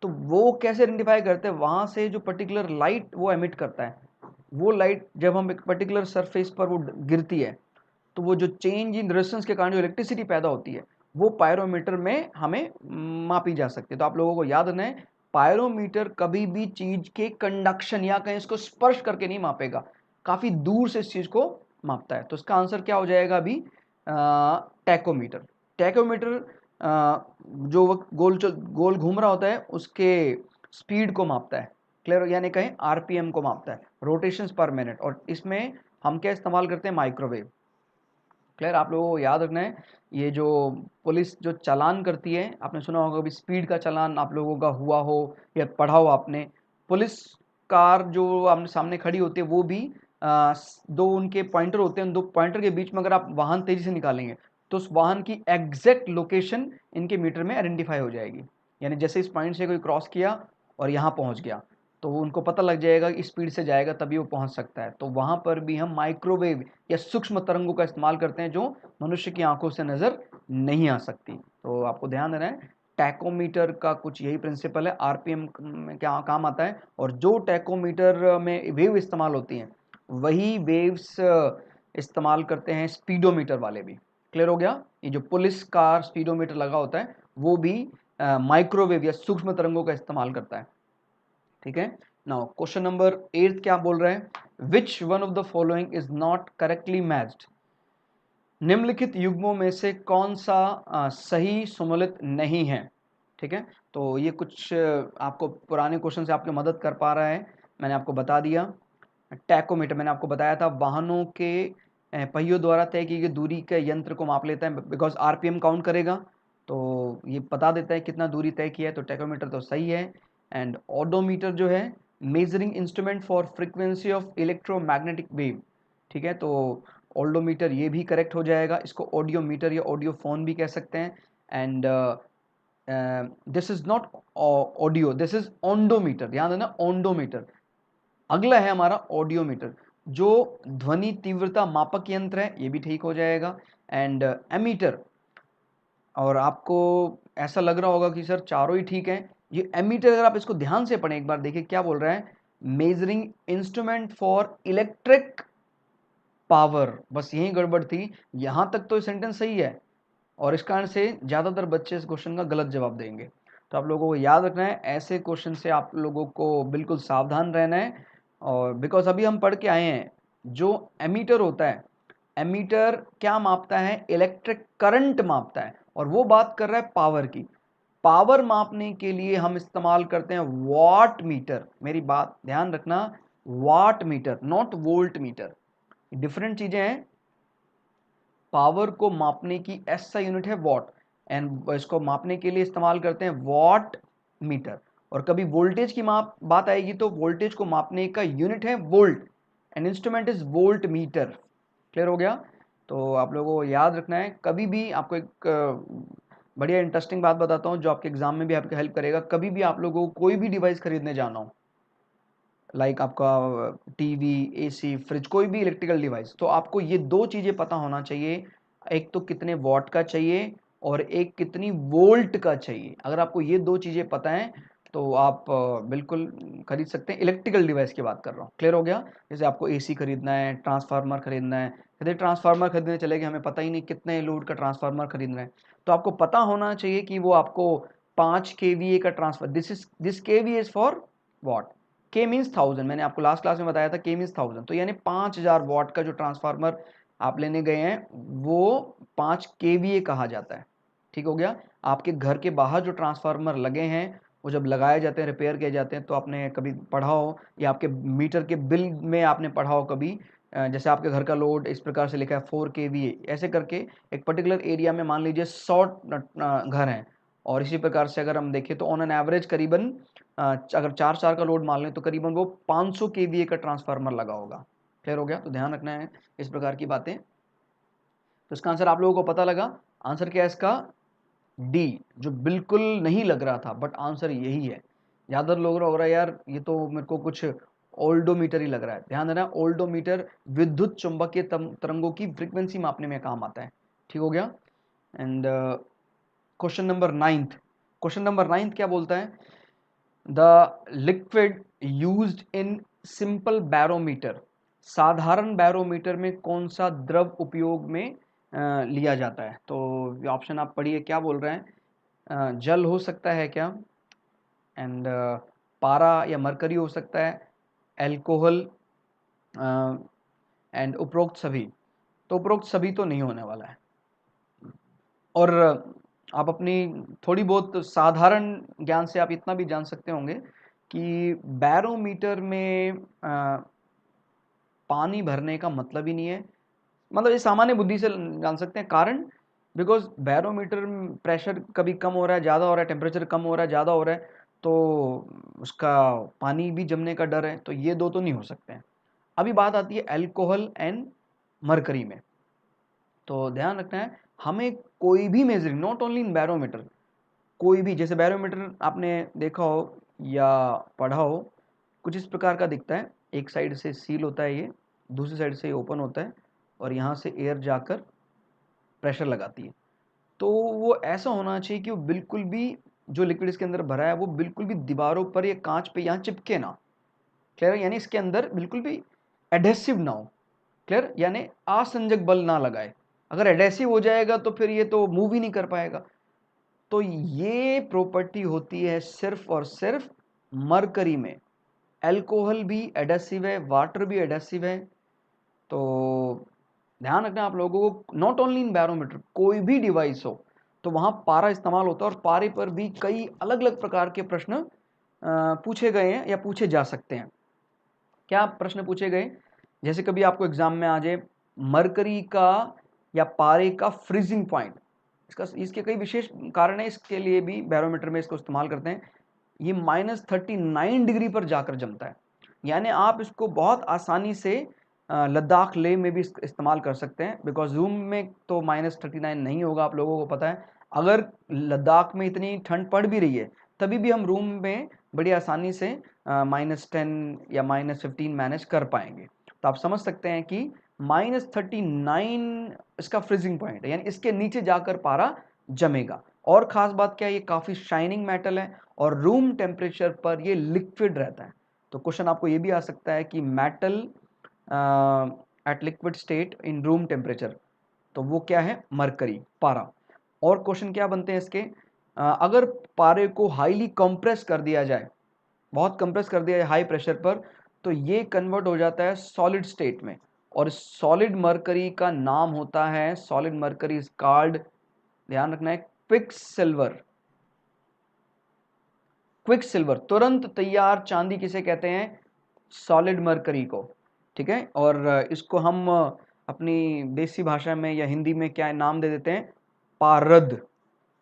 तो वो कैसे आइडेंटिफाई करते हैं? वहां से जो पर्टिकुलर लाइट वो एमिट करता है, वो लाइट जब हम एक पर्टिकुलर सरफेस पर वो गिरती है तो वो जो चेंज इन रेजिस्टेंस के कारण जो इलेक्ट्रिसिटी पैदा होती है वो पायरोमीटर में हमें मापी जा सकती है। तो आप लोगों को याद रखना है पायरोमीटर कभी भी चीज के कंडक्शन या कहीं इसको स्पर्श करके नहीं मापेगा, काफी दूर से इस चीज को मापता है। तो इसका आंसर क्या हो जाएगा अभी? टैकोमीटर। टैकोमीटर जो वक्त गोल घूम रहा होता है उसके स्पीड को मापता है। क्लियर? यानी कहें आरपीएम को मापता है, रोटेशंस पर मिनट। और इसमें हम क्या इस्तेमाल करते हैं? माइक्रोवेव। क्लियर? आप लोगों को याद रखना है ये जो पुलिस जो चालान करती है, आपने सुना होगा अभी स्पीड का चालान आप लोगों का हुआ हो या पढ़ा हो आपने। पुलिस कार जो आमने सामने खड़ी होती है वो भी दो उनके पॉइंटर होते हैं, दो पॉइंटर के बीच में अगर आप वाहन तेजी से निकालेंगे तो उस वाहन की एग्जैक्ट लोकेशन इनके मीटर में आइडेंटिफाई हो जाएगी। यानी जैसे इस पॉइंट से कोई क्रॉस किया और यहाँ पहुँच गया तो उनको पता लग जाएगा कि स्पीड से जाएगा तभी वो पहुंच सकता है। तो वहां पर भी हम माइक्रोवेव या सूक्ष्म तरंगों का इस्तेमाल करते हैं जो मनुष्य की आंखों से नजर नहीं आ सकती। तो आपको ध्यान देना है टैकोमीटर का कुछ यही प्रिंसिपल है, आरपीएम में क्या काम आता है। और जो टैकोमीटर में वेव इस्तेमाल होती हैं वही वेव्स इस्तेमाल करते हैं स्पीडोमीटर वाले भी। क्लियर हो गया? ये जो पुलिस कार स्पीडोमीटर लगा होता है वो भी माइक्रोवेव या सूक्ष्म तरंगों का इस्तेमाल करता है। ठीक है? नाउ क्वेश्चन नंबर 8 क्या बोल रहे हैं? विच one of the following is not correctly matched? निम्नलिखित युग्मों में से कौन सा सही सुमेलित नहीं है? ठीक है, तो ये कुछ आपको पुराने क्वेश्चन से आपकी मदद कर पा रहा है। मैंने आपको बता दिया टैकोमीटर, मैंने आपको बताया था वाहनों के पहियों द्वारा तय की गई दूरी के यंत्र को माप लेता है, बिकॉज आरपीएम काउंट करेगा तो ये बता देता है कितना दूरी तय किया है। तो टैकोमीटर तो सही है। एंड ओडोमीटर जो है measuring instrument for frequency of electromagnetic wave. ठीक है, तो ओल्डोमीटर ये भी करेक्ट हो जाएगा। इसको ऑडियोमीटर या ऑडियोफोन भी कह सकते हैं। And this is not audio, this is odometer. ध्यान देना, ओंडोमीटर। अगला है हमारा ऑडियोमीटर जो ध्वनि तीव्रता मापक यंत्र है, ये भी ठीक हो जाएगा। एंड एमीटर, और आपको ऐसा लग रहा होगा कि सर चारों ही ठीक है। ये एमीटर अगर आप इसको ध्यान से पढ़ें एक बार, देखिए क्या बोल रहा है, measuring instrument for electric power. बस यही गड़बड़ थी, यहां तक तो सेंटेंस सही है और इस कारण से ज्यादातर बच्चे इस क्वेश्चन का गलत जवाब देंगे। तो आप लोगों को याद रखना है ऐसे क्वेश्चन से आप लोगों को बिल्कुल सावधान रहना है। और बिकॉज अभी हम पढ़ के आए हैं जो एमीटर होता है, एमीटर क्या मापता है? इलेक्ट्रिक करंट मापता है। और वो बात कर रहा है पावर की। पावर मापने के लिए हम इस्तेमाल करते हैं वाट मीटर। मेरी बात ध्यान रखना, watt meter not volt meter, different चीजें हैं। पावर को मापने की ऐसा यूनिट है वॉट, एंड इसको मापने के लिए इस्तेमाल करते हैं वॉट मीटर। और कभी वोल्टेज की बात आएगी तो वोल्टेज को मापने का यूनिट है volt, and instrument is volt meter. Clear हो गया? तो आप लोगों को याद रखना है। कभी भी आपको एक बढ़िया इंटरेस्टिंग बात बताता हूँ जो आपके एग्जाम में भी आपकी हेल्प करेगा। कभी भी आप लोगों को कोई भी डिवाइस खरीदने जाना हो, लाइक आपका टीवी, एसी, फ्रिज, कोई भी इलेक्ट्रिकल डिवाइस, तो आपको ये दो चीज़ें पता होना चाहिए। एक तो कितने वॉट का चाहिए और एक कितनी वोल्ट का चाहिए। अगर आपको ये दो चीज़ें पता हैं तो आप बिल्कुल खरीद सकते हैं। इलेक्ट्रिकल डिवाइस की बात कर रहा हूँ। क्लियर हो गया? जैसे आपको एसी खरीदना है, ट्रांसफार्मर खरीदना है। यदि ट्रांसफार्मर खरीदने चले गए, हमें पता ही नहीं कितने लोड का ट्रांसफार्मर खरीदना है, तो आपको पता होना चाहिए कि वो आपको 5 kVA का transfer, this KV is for watt, K means 1000, मैंने आपको लास्ट क्लास में बताया था के मीन्स 1000, तो यानी 5000 वॉट का जो ट्रांसफार्मर आप लेने गए हैं वो 5 केवीए कहा जाता है। ठीक हो गया। आपके घर के बाहर जो ट्रांसफार्मर लगे हैं वो जब लगाए जाते हैं, रिपेयर किए जाते हैं, तो आपने कभी पढ़ा हो या आपके मीटर के बिल में आपने पढ़ा हो कभी, जैसे आपके घर का लोड इस प्रकार से लिखा है 4 केवीए, ऐसे करके एक पर्टिकुलर एरिया में मान लीजिए 100 घर हैं, और इसी प्रकार से अगर हम देखें तो ऑन एन एवरेज करीबन अगर 4 का लोड मान लें तो करीबन वो 500 केवीए का ट्रांसफार्मर लगा होगा। क्लियर हो गया। तो ध्यान रखना है इस प्रकार की बातें। तो इसका आंसर आप लोगों को पता लगा। आंसर क्या है इसका? डी, जो बिल्कुल नहीं लग रहा था बट आंसर यही है। ज़्यादातर लोग हो रहा है यार ये तो मेरे को कुछ ओल्डोमीटर ही लग रहा है। ध्यान देना, ओल्डोमीटर विद्युत चुंबकीय तरंगों की फ्रीक्वेंसी मापने में काम आता है। ठीक हो गया। And question number 9, question number 9 क्या बोलता है? The liquid used in simple barometer, साधारण बैरोमीटर में कौन सा द्रव उपयोग में लिया जाता है? तो ऑप्शन आप पढ़िए क्या बोल रहे हैं। जल हो सकता है क्या, एंड पारा या मरकरी हो सकता है, एल्कोहल, एंड उपरोक्त सभी। तो उपरोक्त सभी तो नहीं होने वाला है। और आप अपनी थोड़ी बहुत साधारण ज्ञान से आप इतना भी जान सकते होंगे कि बैरोमीटर में पानी भरने का मतलब ही नहीं है। मतलब ये सामान्य बुद्धि से जान सकते हैं कारण, बिकॉज बैरोमीटर प्रेशर कभी कम हो रहा है, ज़्यादा हो रहा है, टेम्परेचर कम हो रहा है, ज़्यादा हो रहा है, तो उसका पानी भी जमने का डर है, तो ये दो तो नहीं हो सकते हैं। अभी बात आती है अल्कोहल एंड मरकरी में। तो ध्यान रखना है हमें कोई भी measuring, not only in barometer, कोई भी, जैसे बैरोमीटर आपने देखा हो या पढ़ा हो, कुछ इस प्रकार का दिखता है। एक साइड से सील होता है ये, दूसरी साइड से ओपन होता है, और यहाँ से एयर जाकर प्रेशर लगाती है। तो वो ऐसा होना चाहिए कि वो बिल्कुल भी, जो लिक्विड इसके अंदर भरा है वो बिल्कुल भी दीवारों पर या कांच पे यहाँ चिपके ना। क्लियर? यानी इसके अंदर बिल्कुल भी एडहेसिव ना हो। क्लियर? यानी आसंजक बल ना लगाए। अगर एडहेसिव हो जाएगा तो फिर ये तो मूव ही नहीं कर पाएगा। तो ये प्रॉपर्टी होती है सिर्फ और सिर्फ मरकरी में। अल्कोहल भी एडहेसिव है, वाटर भी एडहेसिव है। तो ध्यान रखना आप लोगों को, नॉट ओनली इन बैरोमीटर, कोई भी डिवाइस हो तो वहां पारा इस्तेमाल होता है, और पारे पर भी कई अलग अलग प्रकार के प्रश्न पूछे गए हैं या पूछे जा सकते हैं। क्या प्रश्न पूछे गए? जैसे कभी आपको एग्जाम में आ जाए मरकरी का या पारे का फ्रीजिंग पॉइंट, इसके कई विशेष कारण है, इसके लिए भी बैरोमीटर में इसको इस्तेमाल करते हैं। ये -39 डिग्री पर जाकर जमता है। यानी आप इसको बहुत आसानी से लद्दाख लेह में भी इस्तेमाल कर सकते हैं, बिकॉज रूम में तो -39 नहीं होगा, आप लोगों को पता है। अगर लद्दाख में इतनी ठंड पड़ भी रही है तभी भी हम रूम में बड़ी आसानी से -10 या -15 मैनेज कर पाएंगे। तो आप समझ सकते हैं कि -39 इसका फ्रीजिंग पॉइंट है, यानी इसके नीचे जाकर पारा जमेगा। और ख़ास बात क्या है, ये काफ़ी शाइनिंग मेटल है और रूम टेम्परेचर पर ये लिक्विड रहता है। तो क्वेश्चन आपको ये भी आ सकता है कि metal at liquid state in room temperature, तो वो क्या है? मरकरी, पारा। और क्वेश्चन क्या बनते हैं इसके? अगर पारे को हाईली कंप्रेस कर दिया जाए, बहुत कंप्रेस कर दिया जाए हाई प्रेशर पर, तो ये कन्वर्ट हो जाता है सॉलिड स्टेट में, और सॉलिड मरकरी का नाम होता है, सॉलिड मरकरी इज कॉल्ड, ध्यान रखना है, क्विकसिल्वर। क्विकसिल्वर, तुरंत तैयार चांदी किसे कहते हैं? सॉलिड मरकरी को। ठीक है। और इसको हम अपनी देसी भाषा में या हिंदी में क्या नाम दे देते हैं? पारद।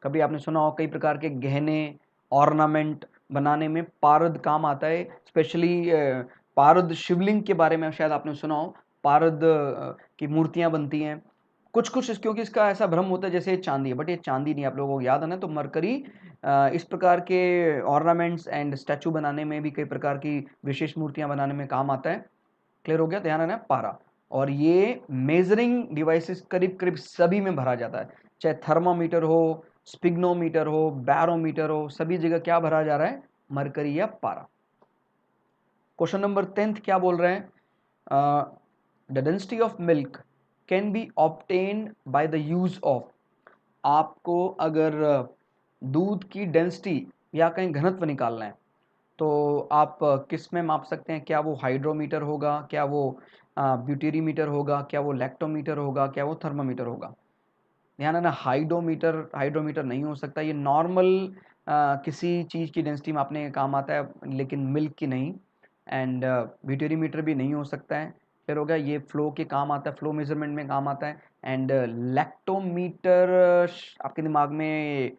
कभी आपने सुना हो कई प्रकार के गहने, ऑर्नामेंट बनाने में पारद काम आता है। स्पेशली पारद शिवलिंग के बारे में शायद आपने सुना हो, पारद की मूर्तियां बनती हैं कुछ कुछ क्योंकि इसका ऐसा भ्रम होता है जैसे ये चांदी है, बट ये चांदी नहीं। आप लोगों को याद है ना? तो मरकरी इस प्रकार के ऑर्नामेंट्स एंड स्टैचू बनाने में भी, कई प्रकार की विशेष मूर्तियां बनाने में काम आता है। क्लियर हो गया? ध्यान रखना, पारा। और ये मेजरिंग डिवाइसेस करीब करीब सभी में भरा जाता है, चाहे थर्मामीटर हो, स्पिग्नोमीटर हो, बैरोमीटर हो, सभी जगह क्या भरा जा रहा है? मरकरी या पारा। क्वेश्चन नंबर 10 क्या बोल रहे हैं? The density of milk can be obtained by the use of. आपको अगर दूध की डेंसिटी या कहीं घनत्व निकालना है तो आप किस में माप सकते हैं? क्या वो हाइड्रोमीटर होगा, क्या वो ब्यूटेरीमीटर होगा, क्या वो लैक्टोमीटर होगा, क्या वो थर्मामीटर होगा? ध्यान है ना, हाइड्रोमीटर नहीं हो सकता। ये नॉर्मल किसी चीज़ की डेंसिटी मापने का काम आता है, लेकिन मिल्क की नहीं। एंड ब्यूटेरीमीटर भी नहीं हो सकता है। फिर हो गया, ये फ्लो के काम आता है, फ्लो मेजरमेंट में काम आता है। एंड लैक्टोमीटर आपके दिमाग में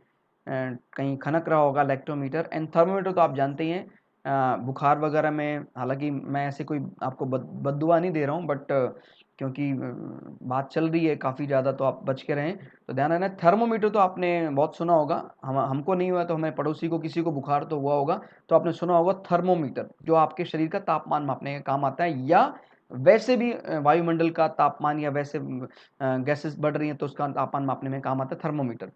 कहीं खनक रहा होगा, लैक्टोमीटर। एंड थर्मोमीटर तो आप जानते ही हैं, बुखार वगैरह में, हालांकि मैं ऐसे कोई आपको बद्दुआ नहीं दे रहा हूँ, बट क्योंकि बात चल रही है काफ़ी ज़्यादा, तो आप बच के रहें। तो ध्यान रखना, थर्मोमीटर तो आपने बहुत सुना होगा, हमको नहीं हुआ तो हमारे पड़ोसी को किसी को बुखार तो हुआ होगा, तो आपने सुना होगा थर्मोमीटर, जो आपके शरीर का तापमान मापने का काम आता है। या वैसे भी वायुमंडल का तापमान, या वैसे गैसेस बढ़ रही हैं तो उसका तापमान मापने में काम आता है थर्मोमीटर।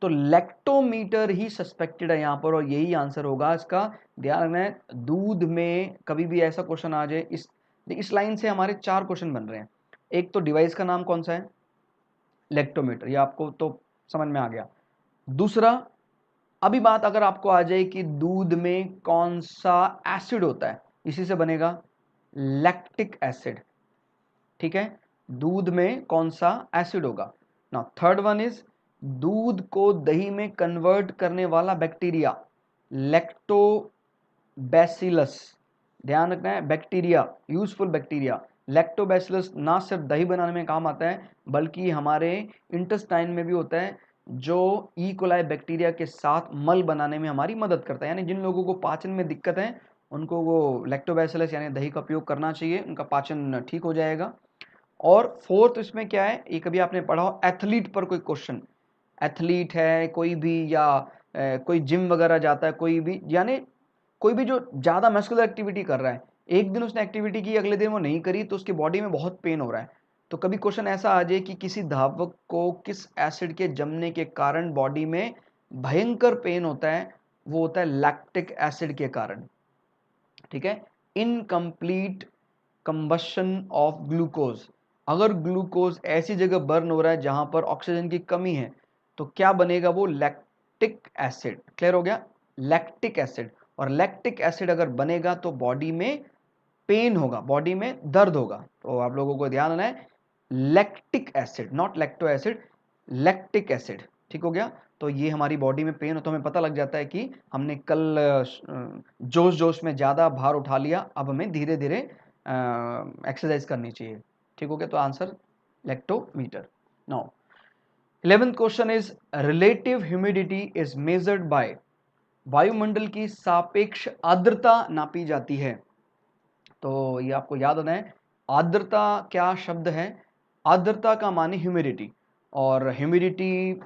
तो लैक्टोमीटर ही सस्पेक्टेड है यहाँ पर, और यही आंसर होगा इसका। ध्यान रखना है, दूध में कभी भी ऐसा क्वेश्चन आ जाए, इस लाइन से हमारे 4 क्वेश्चन बन रहे हैं। एक तो डिवाइस का नाम कौन सा है? लैक्टोमीटर, ये आपको तो समझ में आ गया। दूसरा, अभी बात अगर आपको आ जाए कि दूध में कौन सा एसिड होता है, इसी से बनेगा लैक्टिक एसिड। ठीक है, दूध में कौन सा एसिड होगा। नाउ थर्ड वन इज, दूध को दही में कन्वर्ट करने वाला बैक्टीरिया, लैक्टोबैसिलस। ध्यान रखना है, बैक्टीरिया, यूजफुल बैक्टीरिया। लैक्टोबैसिलस ना सिर्फ दही बनाने में काम आता है, बल्कि हमारे इंटेस्टाइन में भी होता है, जो ई कोलाई बैक्टीरिया के साथ मल बनाने में हमारी मदद करता है। यानी जिन लोगों को पाचन में दिक्कत है, उनको वो लैक्टोबैसिलस यानी दही का उपयोग करना चाहिए, उनका पाचन ठीक हो जाएगा। और फोर्थ इसमें क्या है, ये कभी आपने पढ़ा हो, एथलीट पर कोई क्वेश्चन, एथलीट है कोई भी, या कोई जिम वगैरह जाता है कोई भी, यानी कोई भी जो ज़्यादा मस्कुलर एक्टिविटी कर रहा है, एक दिन उसने एक्टिविटी की, अगले दिन वो नहीं करी, तो उसकी बॉडी में बहुत पेन हो रहा है। तो कभी क्वेश्चन ऐसा आ जाए कि किसी धावक को किस एसिड के जमने के कारण बॉडी में भयंकर पेन होता है, वो होता है लैक्टिक एसिड के कारण। ठीक है, इनकम्प्लीट कंबशन ऑफ ग्लूकोज। अगर ग्लूकोज ऐसी जगह बर्न हो रहा है जहां पर ऑक्सीजन की कमी है, तो क्या बनेगा? वो लैक्टिक एसिड। क्लियर हो गया, लैक्टिक एसिड। और लैक्टिक एसिड अगर बनेगा तो बॉडी में पेन होगा, बॉडी में दर्द होगा। तो आप लोगों को ध्यान रखना है, lactic acid, not lacto acid, lactic acid. ठीक हो गया, तो ये हमारी बॉडी में पेन हो तो हमें पता लग जाता है कि हमने कल जोश जोश में ज़्यादा भार उठा लिया, अब हमें धीरे धीरे एक्सरसाइज करनी चाहिए। ठीक हो गया, तो answer lactometer. Now 11th question is, relative humidity is measured by, वायुमंडल की सापेक्ष आर्द्रता नापी जाती है। तो ये आपको याद होना है, आर्द्रता क्या शब्द है? आर्द्रता का माने ह्यूमिडिटी, और ह्यूमिडिटी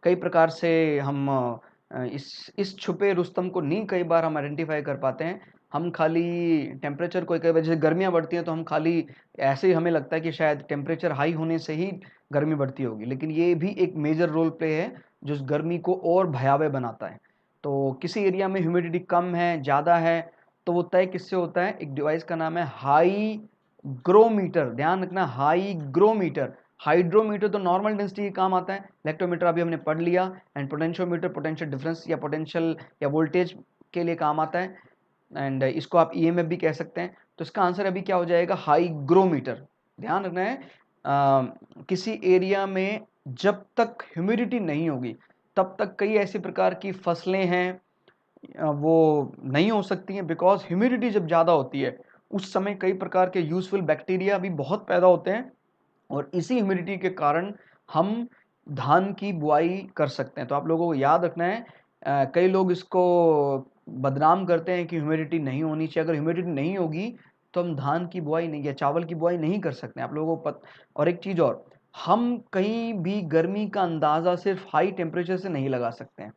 कई प्रकार से हम इस छुपे रुस्तम को नहीं कई बार हम आइडेंटिफाई कर पाते हैं। हम खाली टेम्परेचर को, कई बार जैसे गर्मियाँ बढ़ती हैं तो हम खाली ऐसे ही हमें लगता है कि शायद टेम्परेचर हाई होने से ही गर्मी बढ़ती होगी, लेकिन ये भी एक मेजर रोल प्ले है जो इस गर्मी को और भयावह बनाता है। तो किसी एरिया में ह्यूमिडिटी कम है, ज़्यादा है, तो वो तय किससे होता है? एक डिवाइस का नाम है हाईग्रोमीटर। ध्यान रखना, हाईग्रोमीटर। हाइड्रोमीटर तो नॉर्मल डेंसिटी के काम आता है, इलेक्ट्रोमीटर अभी हमने पढ़ लिया। एंड पोटेंशियोमीटर पोटेंशियल डिफरेंस या पोटेंशियल या वोल्टेज के लिए काम आता है। एंड इसको आप ईएमएफ भी कह सकते हैं। तो इसका आंसर अभी क्या हो जाएगा? हाईग्रोमीटर। ध्यान रखना है, किसी एरिया में जब तक ह्यूमिडिटी नहीं होगी, तब तक कई ऐसी प्रकार की फसलें हैं वो नहीं हो सकती हैं, बिकॉज ह्यूमिडिटी जब ज़्यादा होती है उस समय कई प्रकार के यूजफुल बैक्टीरिया भी बहुत पैदा होते हैं, और इसी ह्यूमिडिटी के कारण हम धान की बुआई कर सकते हैं। तो आप लोगों को याद रखना है, कई लोग इसको बदनाम करते हैं कि ह्यूमिडिटी नहीं होनी चाहिए। अगर ह्यूमिडिटी नहीं होगी तो हम धान की बुआई नहीं या चावल की बुआई नहीं कर सकते, आप लोगों को और एक चीज़ और, हम कहीं भी गर्मी का अंदाज़ा सिर्फ हाई टेम्परेचर से नहीं लगा सकते हैं,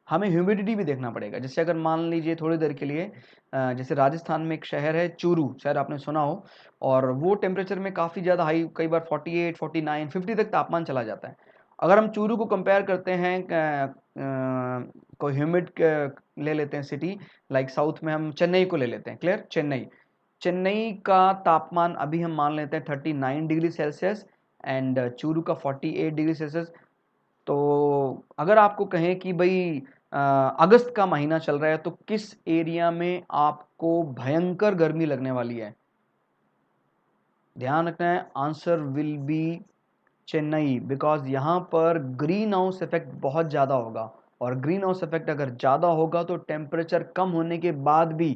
हमें ह्यूमिडिटी भी देखना पड़ेगा। जैसे अगर मान लीजिए थोड़ी देर के लिए, जैसे राजस्थान में एक शहर है चूरू, शायद आपने सुना हो, और वो टेम्परेचर में काफ़ी ज़्यादा हाई, कई बार 48, 49, 50 तक तापमान चला जाता है। अगर हम चूरू को कंपेयर करते हैं, कोई ह्यूमिड ले लेते हैं सिटी, लाइक साउथ में हम चेन्नई को ले लेते हैं। क्लियर, चेन्नई, चेन्नई का तापमान अभी हम मान लेते हैं 39 डिग्री सेल्सियस, एंड चूरू का 48 डिग्री सेल्सियस। तो अगर आपको कहें कि भाई अगस्त का महीना चल रहा है, तो किस एरिया में आपको भयंकर गर्मी लगने वाली है? ध्यान रखना है, answer will B Chennai, because यहाँ पर ग्रीन हाउस इफेक्ट बहुत ज़्यादा होगा, और ग्रीन हाउस इफेक्ट अगर ज़्यादा होगा तो टेम्परेचर कम होने के बाद भी,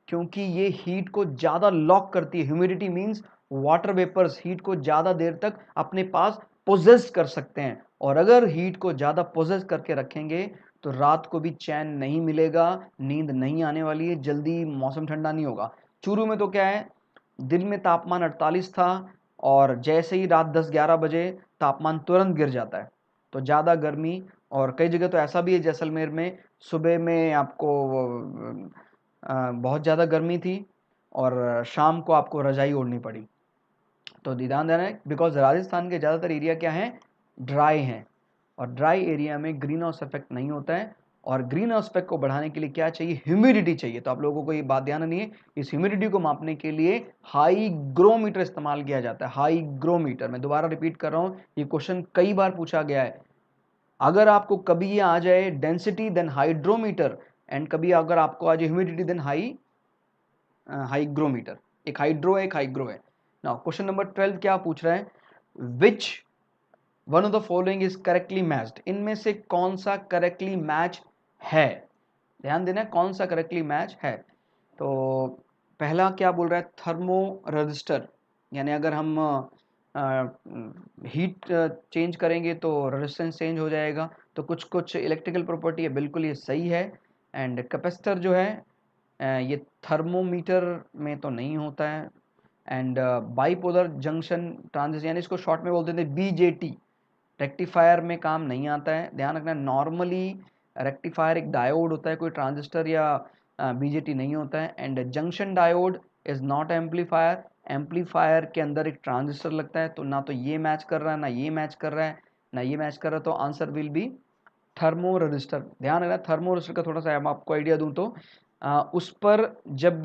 क्योंकि ये हीट को ज़्यादा लॉक करती है, humidity means water vapours heat को ज़्यादा देर तक अपने पास पोजेस कर सकते हैं, और अगर हीट को ज़्यादा पोजेस करके रखेंगे तो रात को भी चैन नहीं मिलेगा, नींद नहीं आने वाली है, जल्दी मौसम ठंडा नहीं होगा। चूरू में तो क्या है, दिन में तापमान 48 था, और जैसे ही रात 10-11 बजे तापमान तुरंत गिर जाता है, तो ज़्यादा गर्मी। और कई जगह तो ऐसा भी है, जैसलमेर में सुबह में आपको बहुत ज़्यादा गर्मी थी, और शाम को आपको रजाई ओढ़नी पड़ी। तो ध्यान देना है, बिकॉज राजस्थान के ज़्यादातर एरिया क्या है, ड्राई हैं, और ड्राई एरिया में ग्रीन हाउस इफेक्ट नहीं होता है, और ग्रीन हाउस इफेक्ट को बढ़ाने के लिए क्या चाहिए, ह्यूमिडिटी चाहिए। तो आप लोगों को ये बात ध्यान नहीं है, इस ह्यूमिडिटी को मापने के लिए हाईग्रोमीटर इस्तेमाल किया जाता है। हाईग्रोमीटर, मैं दोबारा रिपीट कर रहा हूँ, ये क्वेश्चन कई बार पूछा गया है। अगर आपको कभी ये आ जाए डेंसिटी देन हाइड्रोमीटर, एंड कभी अगर आपको आ जाए ह्यूमिडिटी देन हाईग्रोमीटर, एक हाइड्रो है, एक हाईग्रो है। नाउ क्वेश्चन नंबर 12 क्या पूछ रहा है, which one of the following is correctly matched, इनमें से कौन सा करेक्टली मैच है? ध्यान देना, कौन सा करेक्टली मैच है। तो पहला क्या बोल रहा है, थर्मो रजिस्टर, यानी अगर हम हीट चेंज करेंगे तो रेजिस्टेंस चेंज हो जाएगा, तो कुछ कुछ इलेक्ट्रिकल प्रॉपर्टी है, बिल्कुल ये सही है। एंड कैपेसिटर जो है ये थर्मोमीटर में तो नहीं होता है। एंड बाइपोलर जंक्शन ट्रांजिस्टर, यानी इसको शॉर्ट में बोलते थे बीजेटी, रेक्टिफायर में काम नहीं आता है। ध्यान रखना, नॉर्मली रेक्टिफायर एक डायोड होता है, कोई ट्रांजिस्टर या बीजेटी नहीं होता है। And junction diode is not amplifier, amplifier के अंदर एक ट्रांजिस्टर लगता है, तो ना तो ये मैच कर रहा है, ना ये मैच कर रहा है, ना ये मैच कर रहा है, तो answer will B thermo register. ध्यान रखना, थर्मो रजिस्टर का थोड़ा सा मैं आपको आइडिया दूं तो उस पर जब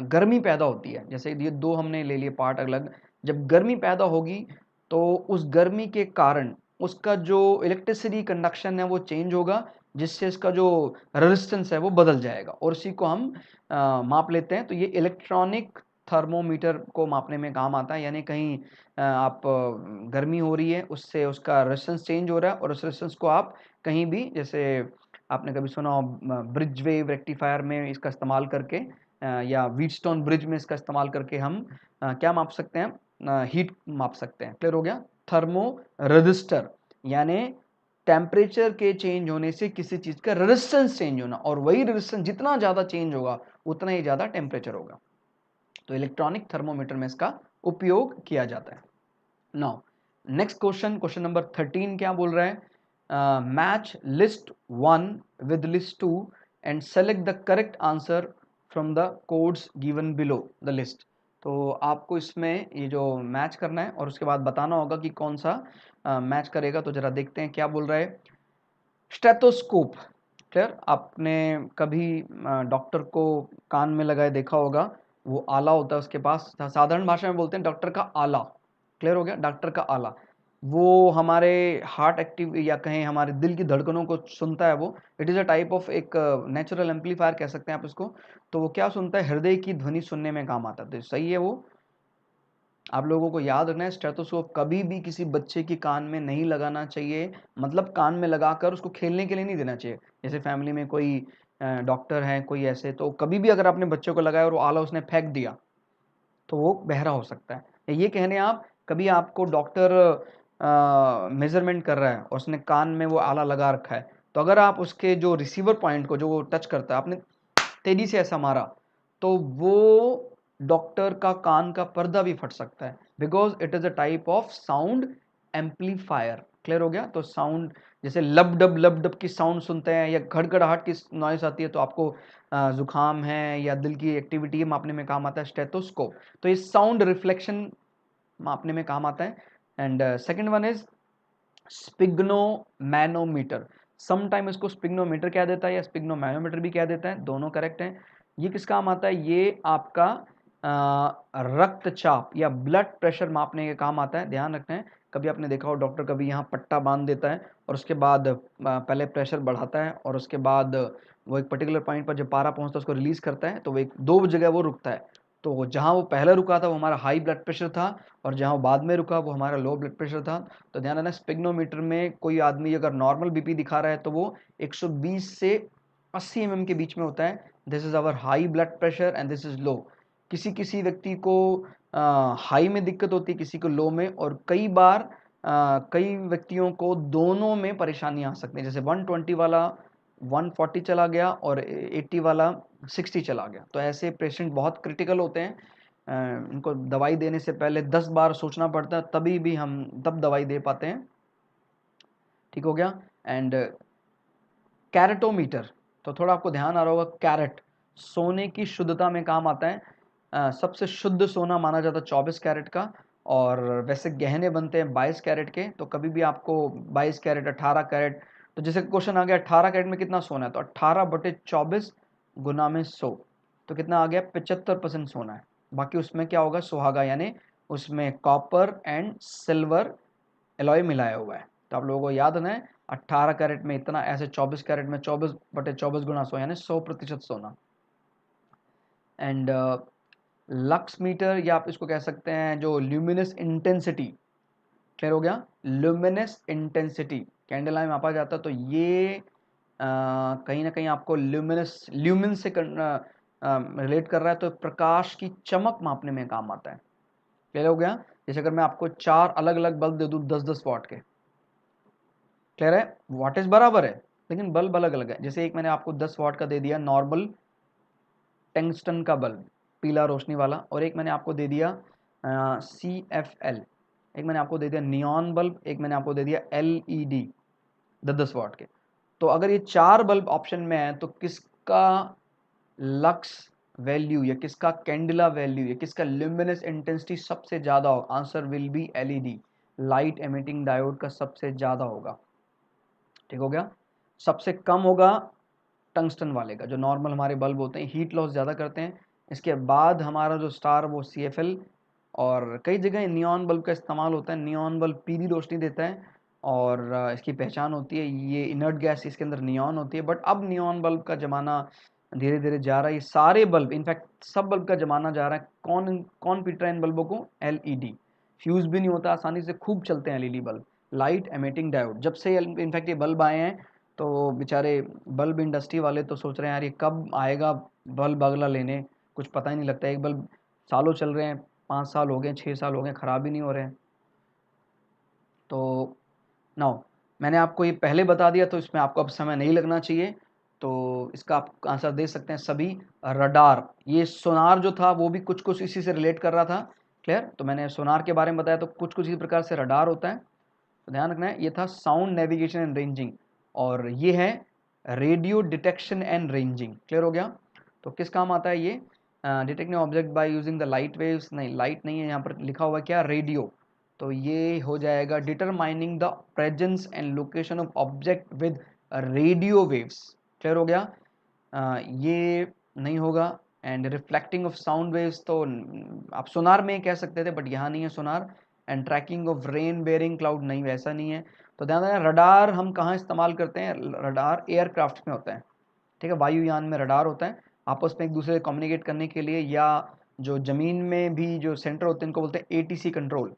गर्मी पैदा होती है, जैसे ये दो हमने ले लिए पार्ट अलग, जब गर्मी पैदा होगी तो उस गर्मी के कारण उसका जो इलेक्ट्रिसिटी कंडक्शन है वो चेंज होगा, जिससे इसका जो रेजिस्टेंस है वो बदल जाएगा, और इसी को हम माप लेते हैं। तो ये इलेक्ट्रॉनिक थर्मोमीटर को मापने में काम आता है, यानी कहीं आप गर्मी हो रही है, उससे उसका रेजिस्टेंस चेंज हो रहा है, और उस रेजिस्टेंस को आप कहीं भी, जैसे आपने कभी सुना हो ब्रिज वेव रेक्टिफायर में इसका इस्तेमाल करके या व्हीटस्टोन ब्रिज में इसका इस्तेमाल करके हम क्या माप सकते हैं, हीट माप सकते हैं। क्लियर हो गया, थर्मो रजिस्टर यानी टेम्परेचर के चेंज होने से किसी चीज का रेजिस्टेंस चेंज होना, और वही रेजिस्टेंस जितना ज्यादा चेंज होगा उतना ही ज्यादा टेम्परेचर होगा। तो इलेक्ट्रॉनिक थर्मोमीटर में इसका उपयोग किया जाता है। Now next question, question number 13 क्या बोल रहा है, match list 1 with list 2 and select the correct answer from the codes given below the list. तो आपको इसमें ये जो मैच करना है और उसके बाद बताना होगा कि कौन सा मैच करेगा। तो जरा देखते हैं क्या बोल रहा है, स्टेथोस्कोप। क्लियर, आपने कभी डॉक्टर को कान में लगाए देखा होगा, वो आला होता है उसके पास, साधारण भाषा में बोलते हैं डॉक्टर का आला। क्लियर हो गया, डॉक्टर का आला, वो हमारे हार्ट एक्टिव या कहें हमारे दिल की धड़कनों को सुनता है। वो it is a type of एक नेचुरल एम्पलीफायर कह सकते हैं आप इसको। तो वो क्या सुनता है, हृदय की ध्वनि सुनने में काम आता है, तो सही है वो। आप लोगों को याद रखना है, स्टेथोस्कोप कभी भी किसी बच्चे के कान में नहीं लगाना चाहिए, मतलब कान में लगाकर उसको खेलने के लिए नहीं देना चाहिए। जैसे फैमिली में कोई डॉक्टर है कोई ऐसे, तो कभी भी अगर आपने बच्चे को लगाया और वो आला उसने फेंक दिया तो वो बहरा हो सकता है। ये कहने आप, कभी आपको डॉक्टर मेजरमेंट कर रहा है और उसने कान में वो आला लगा रखा है, तो अगर आप उसके जो रिसीवर पॉइंट को जो वो टच करता है, आपने तेजी से ऐसा मारा, तो वो डॉक्टर का कान का पर्दा भी फट सकता है, because it is a type of sound amplifier. Clear हो गया, तो साउंड जैसे लब डब की साउंड सुनते हैं या घड़घड़ाहट की नॉइस आती है, तो आपको जुकाम है या दिल की एक्टिविटी मापने में काम आता है स्टेथोस्कोप। तो ये साउंड रिफ्लेक्शन मापने में काम आता है। And second one is sphygmomanometer, sometime इसको स्पिग्नोमीटर कह देता है या स्पिग्नोमैनोमीटर भी कह देता है, दोनों करेक्ट हैं। ये किस काम आता है, ये आपका रक्तचाप या ब्लड प्रेशर मापने के काम आता है। ध्यान रखना है, कभी आपने देखा हो डॉक्टर कभी यहाँ पट्टा बांध देता है और उसके बाद पहले प्रेशर बढ़ाता है और उसके बाद वो एक पर्टिकुलर पॉइंट पर जब पारा पहुंचता है उसको रिलीज करता है, तो वो एक 2 जगह वो रुकता है। तो जहाँ वो पहले रुका था वो हमारा हाई ब्लड प्रेशर था और जहाँ वो बाद में रुका वो हमारा लो ब्लड प्रेशर था। तो ध्यान रखना, स्पिग्नोमीटर में कोई आदमी अगर नॉर्मल बीपी दिखा रहा है तो वो 120 से 80 mm के बीच में होता है। This is our high blood pressure and this is low. किसी किसी व्यक्ति को हाई में दिक्कत होती है, किसी को लो में, और कई बार कई व्यक्तियों को दोनों में परेशानी आ सकती है। जैसे 120 वाला 140 चला गया और 80 वाला 60 चला गया, तो ऐसे पेशेंट बहुत क्रिटिकल होते हैं। इनको दवाई देने से पहले 10 बार सोचना पड़ता है, तभी भी हम तब दवाई दे पाते हैं। ठीक हो गया। एंड कैरेटोमीटर, तो थोड़ा आपको ध्यान आ रहा होगा, कैरेट सोने की शुद्धता में काम आता है। सबसे शुद्ध सोना माना जाता है 24 कैरेट का, और वैसे गहने बनते हैं 22 कैरेट के। तो कभी भी आपको 22 कैरेट 18 कैरेट, तो जैसे क्वेश्चन आ गया 18 कैरेट में कितना सोना है, तो 18/24 गुना में 100, तो कितना आ गया, 75% सोना है। बाकी उसमें क्या होगा, सुहागा, यानी उसमें कॉपर एंड सिल्वर एलॉय मिलाया हुआ है। तो आप लोगों को याद रखना है 18 कैरेट में इतना, ऐसे 24 कैरेट में 24/24 गुना 100 यानी 100% सोना। एंड लक्स मीटर, या आप इसको कह सकते हैं जो ल्यूमिनस इंटेंसिटी, क्लियर हो गया, ल्यूमिनस इंटेंसिटी कैंडल लाइट मापा जाता है। तो ये कहीं ना कहीं आपको ल्यूमिन से रिलेट कर रहा है, तो प्रकाश की चमक मापने में काम आता है। क्लियर हो गया। जैसे अगर मैं आपको 4 अलग अलग बल्ब दे दूं 10-10 वाट के, क्लियर है, वाटेज बराबर है लेकिन बल्ब अलग अलग है। जैसे एक मैंने आपको 10 वाट का दे दिया नॉर्मल टंगस्टन का बल्ब, पीला रोशनी वाला, और एक मैंने आपको दे दिया CFL, एक मैंने आपको दे दिया नियॉन बल्ब, एक मैंने आपको दे दिया LED 10-10 वाट के। तो अगर ये 4 बल्ब ऑप्शन में है तो किसका लक्स वैल्यू या किसका कैंडिला वैल्यू या किसका ल्यूमिनस इंटेंसिटी सबसे ज्यादा होगा? Answer will B LED, light emitting diode का सबसे ज्यादा होगा। ठीक हो गया। सबसे कम होगा टंगस्टन वाले का, जो नॉर्मल हमारे बल्ब होते हैं, हीट लॉस ज़्यादा करते हैं। इसके बाद हमारा जो स्टार वो CFL, और कई जगह नियॉन बल्ब का इस्तेमाल होता है। नियॉन बल्ब पीली रोशनी देता है और इसकी पहचान होती है, ये इनर्ट गैस इसके अंदर नियॉन होती है। बट अब नियॉन बल्ब का ज़माना धीरे धीरे जा रहा है, ये सारे बल्ब, इनफैक्ट सब बल्ब का ज़माना जा रहा है। कौन कौन पीट रहा है इन बल्बों को? LED। फ्यूज़ भी नहीं होता, आसानी से खूब चलते हैं LED bulb, light emitting diode. जब से इनफैक्ट ये बल्ब आए हैं तो बेचारे बल्ब इंडस्ट्री वाले तो सोच रहे हैं यार ये कब आएगा बल्ब अगला लेने, कुछ पता ही नहीं लगता। एक बल्ब सालों चल रहे हैं, 5 साल हो गए, 6 साल हो गए, ख़राब ही नहीं हो रहे हैं। तो नाउ मैंने आपको ये पहले बता दिया, तो इसमें आपको अब समय नहीं लगना चाहिए, तो इसका आप आंसर दे सकते हैं सभी। रडार, ये सोनार जो था वो भी कुछ कुछ इसी से रिलेट कर रहा था। क्लियर। तो मैंने सोनार के बारे में बताया, तो कुछ कुछ इसी प्रकार से रडार होता है। तो ध्यान रखना है, ये था साउंड नेविगेशन एंड रेंजिंग, और ये है radio detection and ranging. Clear हो गया। तो किस काम आता है ये? Detecting object by using the light waves, नहीं लाइट नहीं है, यहाँ पर लिखा हुआ क्या, रेडियो। तो ये हो जाएगा determining the presence and location of object with radio waves. Clear हो गया। ये नहीं होगा। And reflecting of sound waves, तो आप सोनार में कह सकते थे बट यहाँ नहीं है sonar. And tracking of rain bearing cloud, नहीं वैसा नहीं है। तो ध्यान रखना, रडार हम कहाँ इस्तेमाल करते हैं? रडार एयरक्राफ्ट में होता है। ठीक है, वायुयान में रडार होता है, आपस में एक दूसरे से कम्युनिकेट करने के लिए, या जो जमीन में भी जो सेंटर होते हैं इनको बोलते हैं ATC control,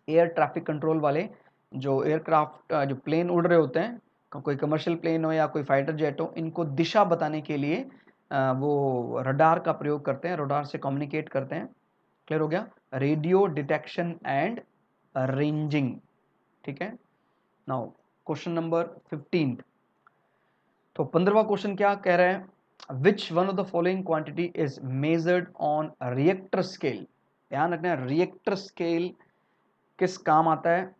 air traffic control वाले। जो एयरक्राफ्ट जो प्लेन उड़ रहे होते हैं, कोई कमर्शियल प्लेन हो या कोई फाइटर जेट हो, इनको दिशा बताने के लिए वो रडार का प्रयोग करते हैं, रडार से कम्युनिकेट करते हैं। क्लियर हो गया। Radio detection and ranging. ठीक है। Now question number 15। तो 15वां क्वेश्चन क्या कह रहे हैं? विच one of the following quantity is measured on Richter scale? ध्यान रखना है, रिएक्टर स्केल किस काम आता है?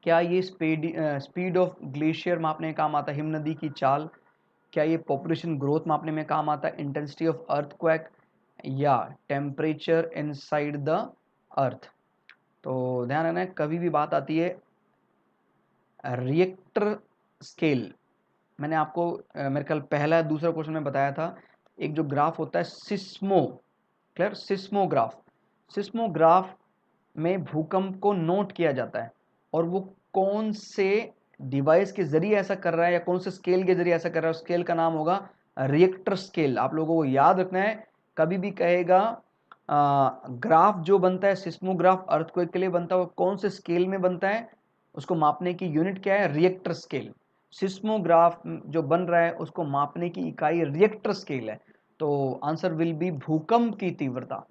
क्या ये स्पीड ऑफ ग्लेशियर मापने में काम आता है, हिम नदी की चाल? क्या ये पॉपुलेशन ग्रोथ मापने में काम आता है, इंटेंसिटी ऑफ अर्थक्वेक? या टेम्परेचर इनसाइड द अर्थ? तो ध्यान रखना है, कभी भी बात आती है रिएक्टर स्केल, मैंने आपको मेरे ख्याल पहला दूसरा क्वेश्चन में बताया था, एक जो ग्राफ होता है सिस्मो, क्लियर, सिस्मोग्राफ। सिस्मोग्राफ में भूकंप को नोट किया जाता है, और वो कौन से डिवाइस के जरिए ऐसा कर रहा है या कौन से स्केल के जरिए ऐसा कर रहा है, स्केल का नाम होगा रिएक्टर स्केल। आप लोगों को याद रखना है, कभी भी कहेगा ग्राफ जो बनता है सिस्मोग्राफ अर्थक्वेक के लिए बनता है, वो कौन से स्केल में बनता है, उसको मापने की यूनिट क्या है, रिएक्टर स्केल। सिस्मोग्राफ जो बन रहा है उसको मापने की इकाई रिएक्टर स्केल है। तो आंसर विल बी भूकंप की तीव्रता।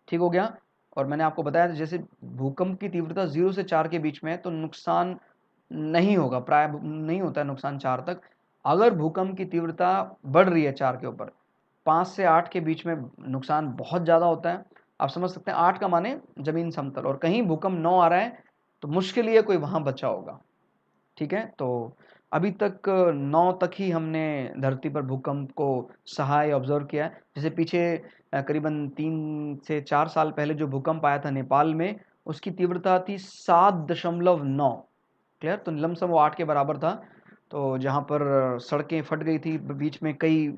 ठीक हो गया। और मैंने आपको बताया जैसे भूकंप की तीव्रता 0 से 4 के बीच में है तो नुकसान नहीं होगा, प्राय नहीं होता है नुकसान 4 तक। अगर भूकंप की तीव्रता बढ़ रही है 4 के ऊपर, 5 से 8 के बीच में नुकसान बहुत ज़्यादा होता है। आप समझ सकते हैं 8 का माने जमीन समतल, और कहीं भूकंप 9 आ रहा है तो मुश्किल ही है कोई वहाँ बचा होगा। ठीक है, तो अभी तक 9 तक ही हमने धरती पर भूकंप को सहा या ऑब्जर्व किया है। जैसे पीछे करीबन 3 से 4 साल पहले जो भूकंप आया था नेपाल में, उसकी तीव्रता थी 7.9। क्लियर, तो लमसम वो 8 के बराबर था। तो जहाँ पर सड़कें फट गई थी, बीच में कई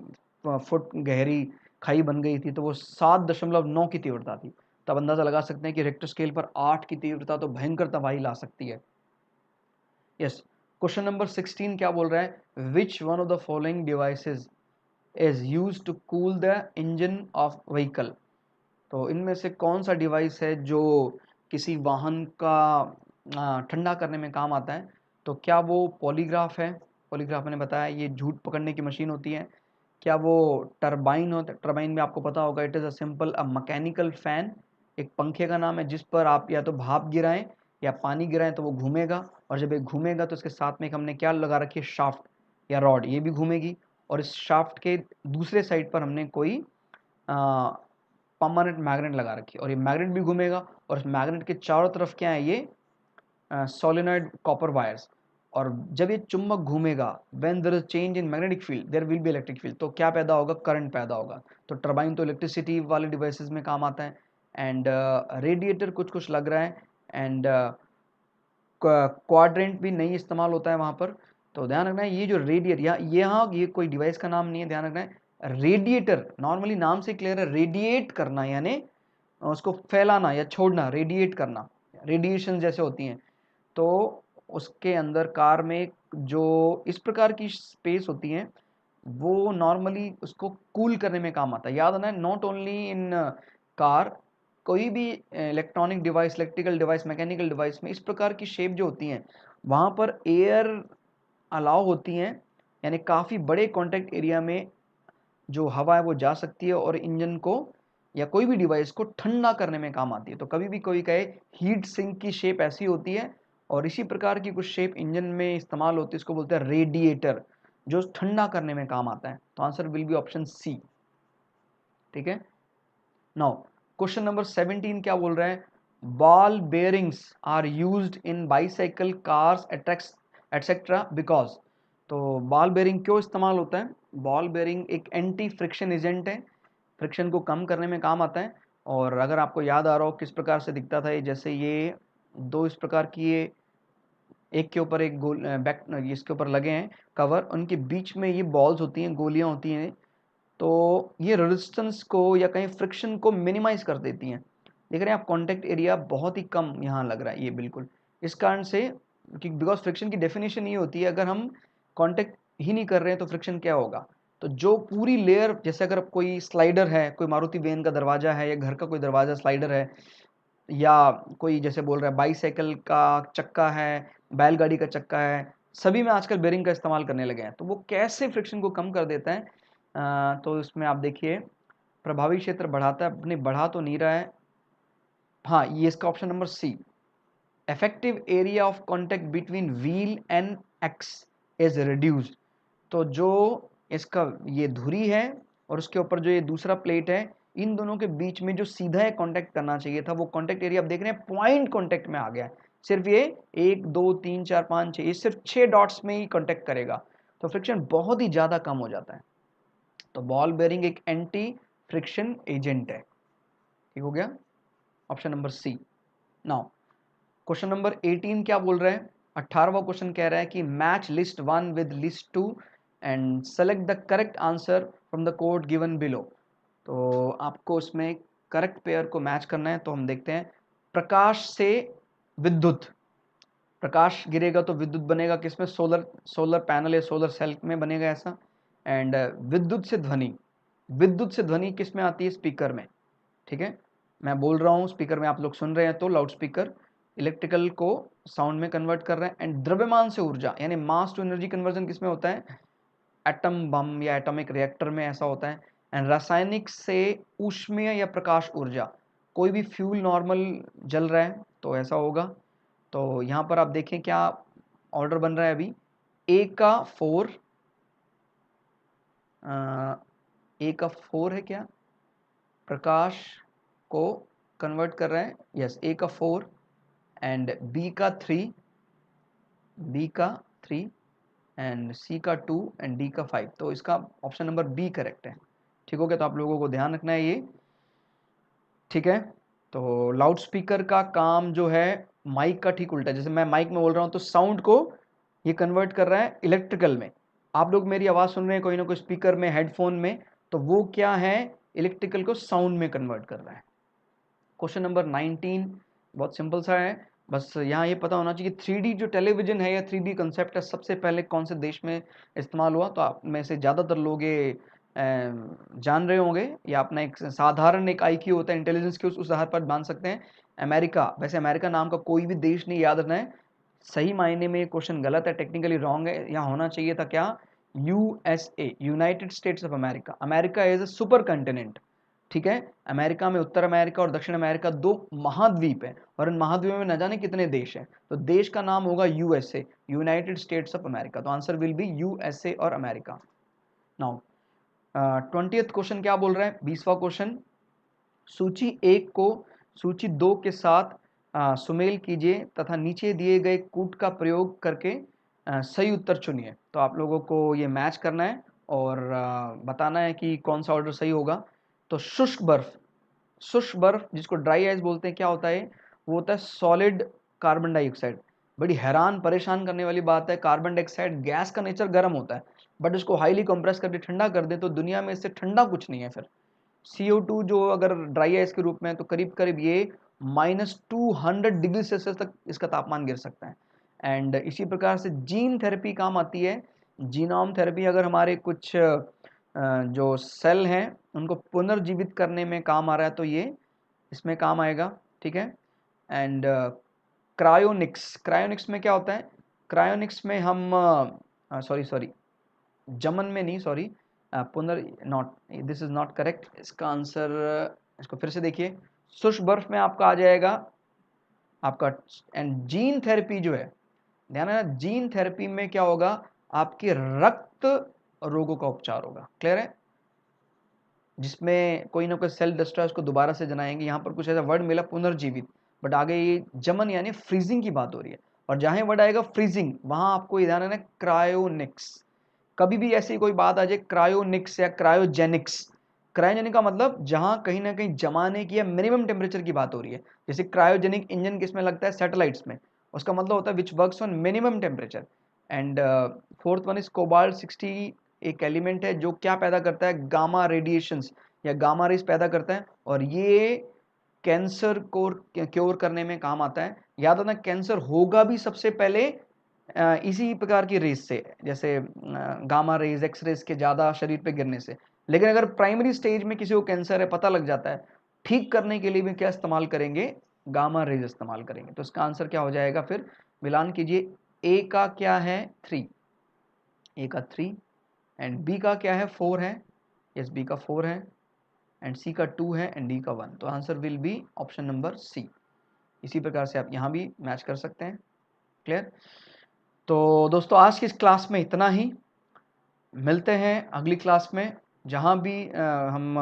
फुट गहरी खाई बन गई थी, तो वो 7.9 की तीव्रता थी। तब अंदाजा लगा सकते हैं कि रिक्टर स्केल पर 8 की तीव्रता तो भयंकर तबाही ला सकती है। यस, क्वेश्चन नंबर 16 क्या बोल रहा है, which one of the following devices is use to cool the engine of vehicle. तो इनमें से कौन सा डिवाइस है जो किसी वाहन का ठंडा करने में काम आता है। तो क्या वो पॉलीग्राफ है, पॉलीग्राफ मैंने बताया ये झूठ पकड़ने की मशीन होती है। क्या वो टरबाइन होता है, टरबाइन में आपको पता होगा it is a simple a mechanical fan, एक पंखे का नाम है जिस पर आप या तो भाप गिराएं या पानी गिराएं तो वो घूमेगा, और जब ये घूमेगा तो इसके साथ में एक हमने क्या लगा रखी है, शाफ्ट या रॉड, ये भी घूमेगी। और इस शाफ्ट के दूसरे साइड पर हमने कोई परमानेंट मैग्नेट लगा रखी है, और ये मैग्नेट भी घूमेगा, और इस मैग्नेट के चारों तरफ क्या है, ये सोलेनॉइड कॉपर वायर्स। और जब ये चुंबक घूमेगा, when there is change in magnetic field there will be electric field, तो क्या पैदा होगा, करंट पैदा होगा। तो टरबाइन तो इलेक्ट्रिसिटी वाले डिवाइसेस में काम आता है। एंड रेडिएटर कुछ कुछ लग रहा है, एंड क्वाड्रेंट भी नहीं इस्तेमाल होता है वहाँ पर। तो ध्यान रखना है ये जो रेडिएटर, यहाँ ये कोई डिवाइस का नाम नहीं है, ध्यान रखना है रेडिएटर नॉर्मली नाम से क्लियर है, रेडिएट करना यानी उसको फैलाना या छोड़ना, रेडिएट करना, रेडिएशन जैसे होती हैं। तो उसके अंदर कार में जो इस प्रकार की स्पेस होती है वो नॉर्मली उसको कूल करने में काम आता है। याद रखना है नॉट ओनली इन कार, कोई भी electronic device, electrical device, mechanical device में इस प्रकार की शेप जो होती हैं वहाँ पर एयर अलाउ होती हैं, यानी काफ़ी बड़े कॉन्टैक्ट एरिया में जो हवा है वो जा सकती है और इंजन को या कोई भी डिवाइस को ठंडा करने में काम आती है। तो कभी भी कोई कहे हीट सिंक की शेप ऐसी होती है, और इसी प्रकार की कुछ शेप इंजन में इस्तेमाल होती है, इसको बोलते हैं रेडिएटर, जो ठंडा करने में काम आता है। तो answer will be option C. ठीक है, नाउ क्वेश्चन नंबर 17 क्या बोल रहा है, ball bearings are used in bicycle cars etcetera because. तो बॉल बेयरिंग क्यों इस्तेमाल होता है, बॉल बेयरिंग एक एंटी फ्रिक्शन एजेंट है, फ्रिक्शन को कम करने में काम आता है। और अगर आपको याद आ रहा हो किस प्रकार से दिखता था ये, जैसे ये दो इस प्रकार की ये एक के ऊपर एक गोल बैक इसके ऊपर लगे हैं कवर, उनके बीच में ये बॉल्स होती हैं, गोलियां होती हैं। तो ये रेजिस्टेंस को या कहीं फ्रिक्शन को मिनिमाइज कर देती हैं। देख रहे हैं आप कॉन्टेक्ट एरिया बहुत ही कम यहाँ लग रहा है ये बिल्कुल, इस कारण से कि बिकॉज फ्रिक्शन की डेफिनेशन ये होती है अगर हम कॉन्टेक्ट ही नहीं कर रहे हैं तो फ्रिक्शन क्या होगा। तो जो पूरी लेयर, जैसे अगर कोई स्लाइडर है, कोई मारुति वैन का दरवाजा है या घर का कोई दरवाजा स्लाइडर है, या कोई जैसे बोल रहा है बाईसाइकिल का चक्का है, बैलगाड़ी का चक्का है, सभी में आजकल बेरिंग का इस्तेमाल करने लगे हैं। तो वो कैसे फ्रिक्शन को कम कर देता है, तो इसमें आप देखिए प्रभावी क्षेत्र बढ़ाता है, अपने बढ़ा तो नहीं रहा है, हाँ ये इसका option number C, effective area of contact between wheel and axle is reduced. तो जो इसका ये धुरी है और उसके ऊपर जो ये दूसरा प्लेट है, इन दोनों के बीच में जो सीधा कॉन्टेक्ट करना चाहिए था वो कॉन्टेक्ट एरिया आप देख रहे हैं पॉइंट कॉन्टेक्ट में आ गया है। सिर्फ ये 1 2 3 4 5 6, ये सिर्फ 6 डॉट्स में ही कॉन्टेक्ट करेगा, तो फ्रिक्शन बहुत ही ज़्यादा कम हो जाता है। तो बॉल बेरिंग एक एंटी फ्रिक्शन एजेंट है। ठीक हो गया, option number C. Now question number 18 क्या बोल रहा है, 18वां क्वेश्चन कह रहा है कि match list 1 with list 2 and select the correct answer from the code given below. तो आपको उसमें करेक्ट पेयर को मैच करना है। तो हम देखते हैं प्रकाश से विद्युत, प्रकाश गिरेगा तो विद्युत बनेगा किसमें, सोलर पैनल या सोलर सेल में बनेगा ऐसा। एंड विद्युत से ध्वनि, विद्युत से ध्वनि किस में आती है, स्पीकर में, ठीक है। मैं बोल रहा हूँ स्पीकर में, आप लोग सुन रहे हैं तो लाउड स्पीकर इलेक्ट्रिकल को साउंड में कन्वर्ट कर रहे हैं। एंड द्रव्यमान से ऊर्जा यानी मास टू एनर्जी कन्वर्जन किसमें होता है, एटम बम या एटॉमिक रिएक्टर में ऐसा होता है। एंड रासायनिक से ऊष्मीय या प्रकाश ऊर्जा, कोई भी फ्यूल नॉर्मल जल रहा है तो ऐसा होगा। तो यहाँ पर आप देखें क्या ऑर्डर बन रहा है अभी, ए का 4, ए का 4 है क्या, प्रकाश को कन्वर्ट कर रहा है, यस ए का 4 एंड बी का 3, बी का 3 एंड सी का 2 एंड डी का 5। तो इसका ऑप्शन नंबर बी करेक्ट है, ठीक हो गया। तो आप लोगों को ध्यान रखना है ये, ठीक है। तो लाउड स्पीकर का काम जो है माइक का ठीक उल्टा है। जैसे मैं माइक में बोल रहा हूँ तो साउंड को ये कन्वर्ट कर रहा है इलेक्ट्रिकल में। आप लोग मेरी आवाज़ सुन रहे हैं कोई ना कोई स्पीकर में, हेडफोन में, तो वो क्या है, इलेक्ट्रिकल को साउंड में कन्वर्ट कर रहा है। क्वेश्चन नंबर 19 बहुत सिंपल सा है, बस यहाँ ये पता होना चाहिए 3D जो टेलीविजन है या 3D कंसेप्ट है सबसे पहले कौन से देश में इस्तेमाल हुआ। तो आप में से ज़्यादातर लोग ये जान रहे होंगे, या अपना एक साधारण एक IQ होता है इंटेलिजेंस के, उस आधार पर मान सकते हैं अमेरिका। वैसे अमेरिका नाम का कोई भी देश नहीं, याद रखना है। सही मायने में क्वेश्चन गलत है, टेक्निकली रॉन्ग है, यहाँ होना चाहिए था क्या, USA, United states of America. America is a super continent, ठीक है। अमेरिका में उत्तर अमेरिका और दक्षिण अमेरिका 2 महाद्वीप है, और इन महाद्वीपों में न जाने कितने देश हैं। तो देश का नाम होगा USA, United states of America. तो आंसर विल बी USA और अमेरिका। नाउ 20th क्वेश्चन क्या बोल रहा है, 20वां क्वेश्चन, सूची 1 को सूची 2 के साथ सुमेल कीजिए तथा नीचे दिए गए कूट का प्रयोग करके सही उत्तर चुनिए। तो आप लोगों को ये मैच करना है और बताना है कि कौन सा ऑर्डर सही होगा। तो शुष्क बर्फ, शुष्क बर्फ जिसको ड्राई आइस बोलते हैं, क्या होता है, वो होता है सॉलिड कार्बन डाइऑक्साइड। बड़ी हैरान परेशान करने वाली बात है, कार्बन डाइऑक्साइड गैस का नेचर गर्म होता है, बट इसको हाईली कंप्रेस करके ठंडा कर दें तो दुनिया में इससे ठंडा कुछ नहीं है। फिर CO2 जो अगर ड्राई आइस के रूप में है तो करीब करीब ये -200 डिग्री सेल्सियस तक इसका तापमान गिर सकता है। एंड इसी प्रकार से जीन थेरेपी काम आती है, जीनोम थेरेपी, अगर हमारे कुछ जो सेल हैं उनको पुनर्जीवित करने में काम आ रहा है तो ये इसमें काम आएगा, ठीक है। एंड क्रायोनिक्स, क्रायोनिक्स में क्या होता है, क्रायोनिक्स में हम सॉरी जमन में नहीं, सॉरी पुनर not, this is not correct, इसका आंसर, इसको फिर से देखिए, शुष्क बर्फ में आपका आ जाएगा आपका। एंड जीन थेरेपी जो है, ध्यान है ना, जीन थेरेपी में क्या होगा, आपके रक्त रोगों का उपचार होगा, क्लियर है, जिसमें कोई ना कोई सेल डिस्ट्रॉय उसको दोबारा से जनाएंगे। यहाँ पर कुछ ऐसा वर्ड मिला पुनर्जीवित, बट आगे ये जमन यानी फ्रीजिंग की बात हो रही है, और जहां वर्ड आएगा फ्रीजिंग वहां आपको ये ध्यान रखना है क्रायोनिक्स। कभी भी ऐसी कोई बात आ जाए क्रायोनिक्स या क्रायोजेनिक्स, क्रायोजेनिक का मतलब जहां कहीं ना कहीं जमाने की या मिनिमम टेम्परेचर की बात हो रही है। जैसे क्रायोजेनिक इंजन किसमें लगता है, सैटेलाइट्स में, उसका मतलब होता है which works on minimum temperature. And fourth one is cobalt 60, एक एलिमेंट है जो क्या पैदा करता है, गामा रेडिएशंस या गामा रेस पैदा करता है, और ये कैंसर को क्योर करने में काम आता है। याद रखना कैंसर होगा भी सबसे पहले इसी प्रकार की रेस से, जैसे गामा रेज, एक्स रेस के ज़्यादा शरीर पे गिरने से। लेकिन अगर प्राइमरी स्टेज में किसी को कैंसर है, पता लग जाता है, ठीक करने के लिए भी क्या इस्तेमाल करेंगे, गामा रेज इस्तेमाल करेंगे। तो इसका आंसर क्या हो जाएगा, फिर मिलान कीजिए, ए का क्या है 3, ए का 3 एंड बी का क्या है 4 है, यस बी का 4 है, एंड सी का 2 है एंड डी का 1। तो answer will be option number C. इसी प्रकार से आप यहाँ भी मैच कर सकते हैं, क्लियर। तो दोस्तों आज की इस क्लास में इतना ही, मिलते हैं अगली क्लास में, जहाँ भी हम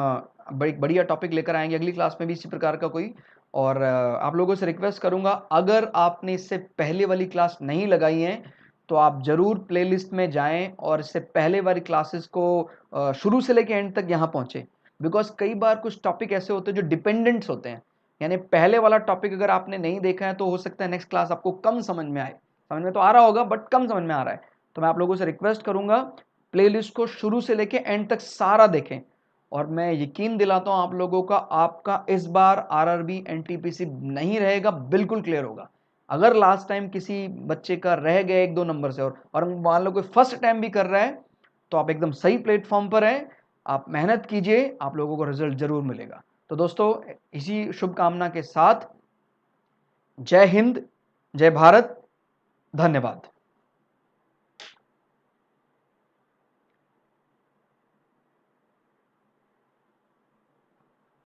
बढ़िया टॉपिक लेकर आएंगे अगली क्लास में भी इसी प्रकार का कोई। और आप लोगों से रिक्वेस्ट करूंगा, अगर आपने इससे पहले वाली क्लास नहीं लगाई है तो आप जरूर प्लेलिस्ट में जाएं और इससे पहले वाली क्लासेस को शुरू से लेकर एंड तक यहाँ पहुँचे। बिकॉज कई बार कुछ टॉपिक ऐसे होते हैं जो डिपेंडेंट्स होते हैं, यानी पहले वाला टॉपिक अगर आपने नहीं देखा है तो हो सकता है नेक्स्ट क्लास आपको कम समझ में आए, समझ में तो आ रहा होगा बट कम समझ में आ रहा है। तो मैं आप लोगों से रिक्वेस्ट करूंगा प्लेलिस्ट को शुरू से लेके एंड तक सारा देखें, और मैं यकीन दिलाता हूं आप लोगों का, आपका इस बार आरआरबी एनटीपीसी नहीं रहेगा, बिल्कुल क्लियर होगा। अगर लास्ट टाइम किसी बच्चे का रह गया 1-2 नंबर से और मान लो कोई फर्स्ट टाइम भी कर रहा है, तो आप एकदम सही प्लेटफॉर्म पर हैं। आप मेहनत कीजिए, आप लोगों को रिजल्ट जरूर मिलेगा। तो दोस्तों, इसी शुभकामना के साथ जय हिंद, जय भारत, धन्यवाद।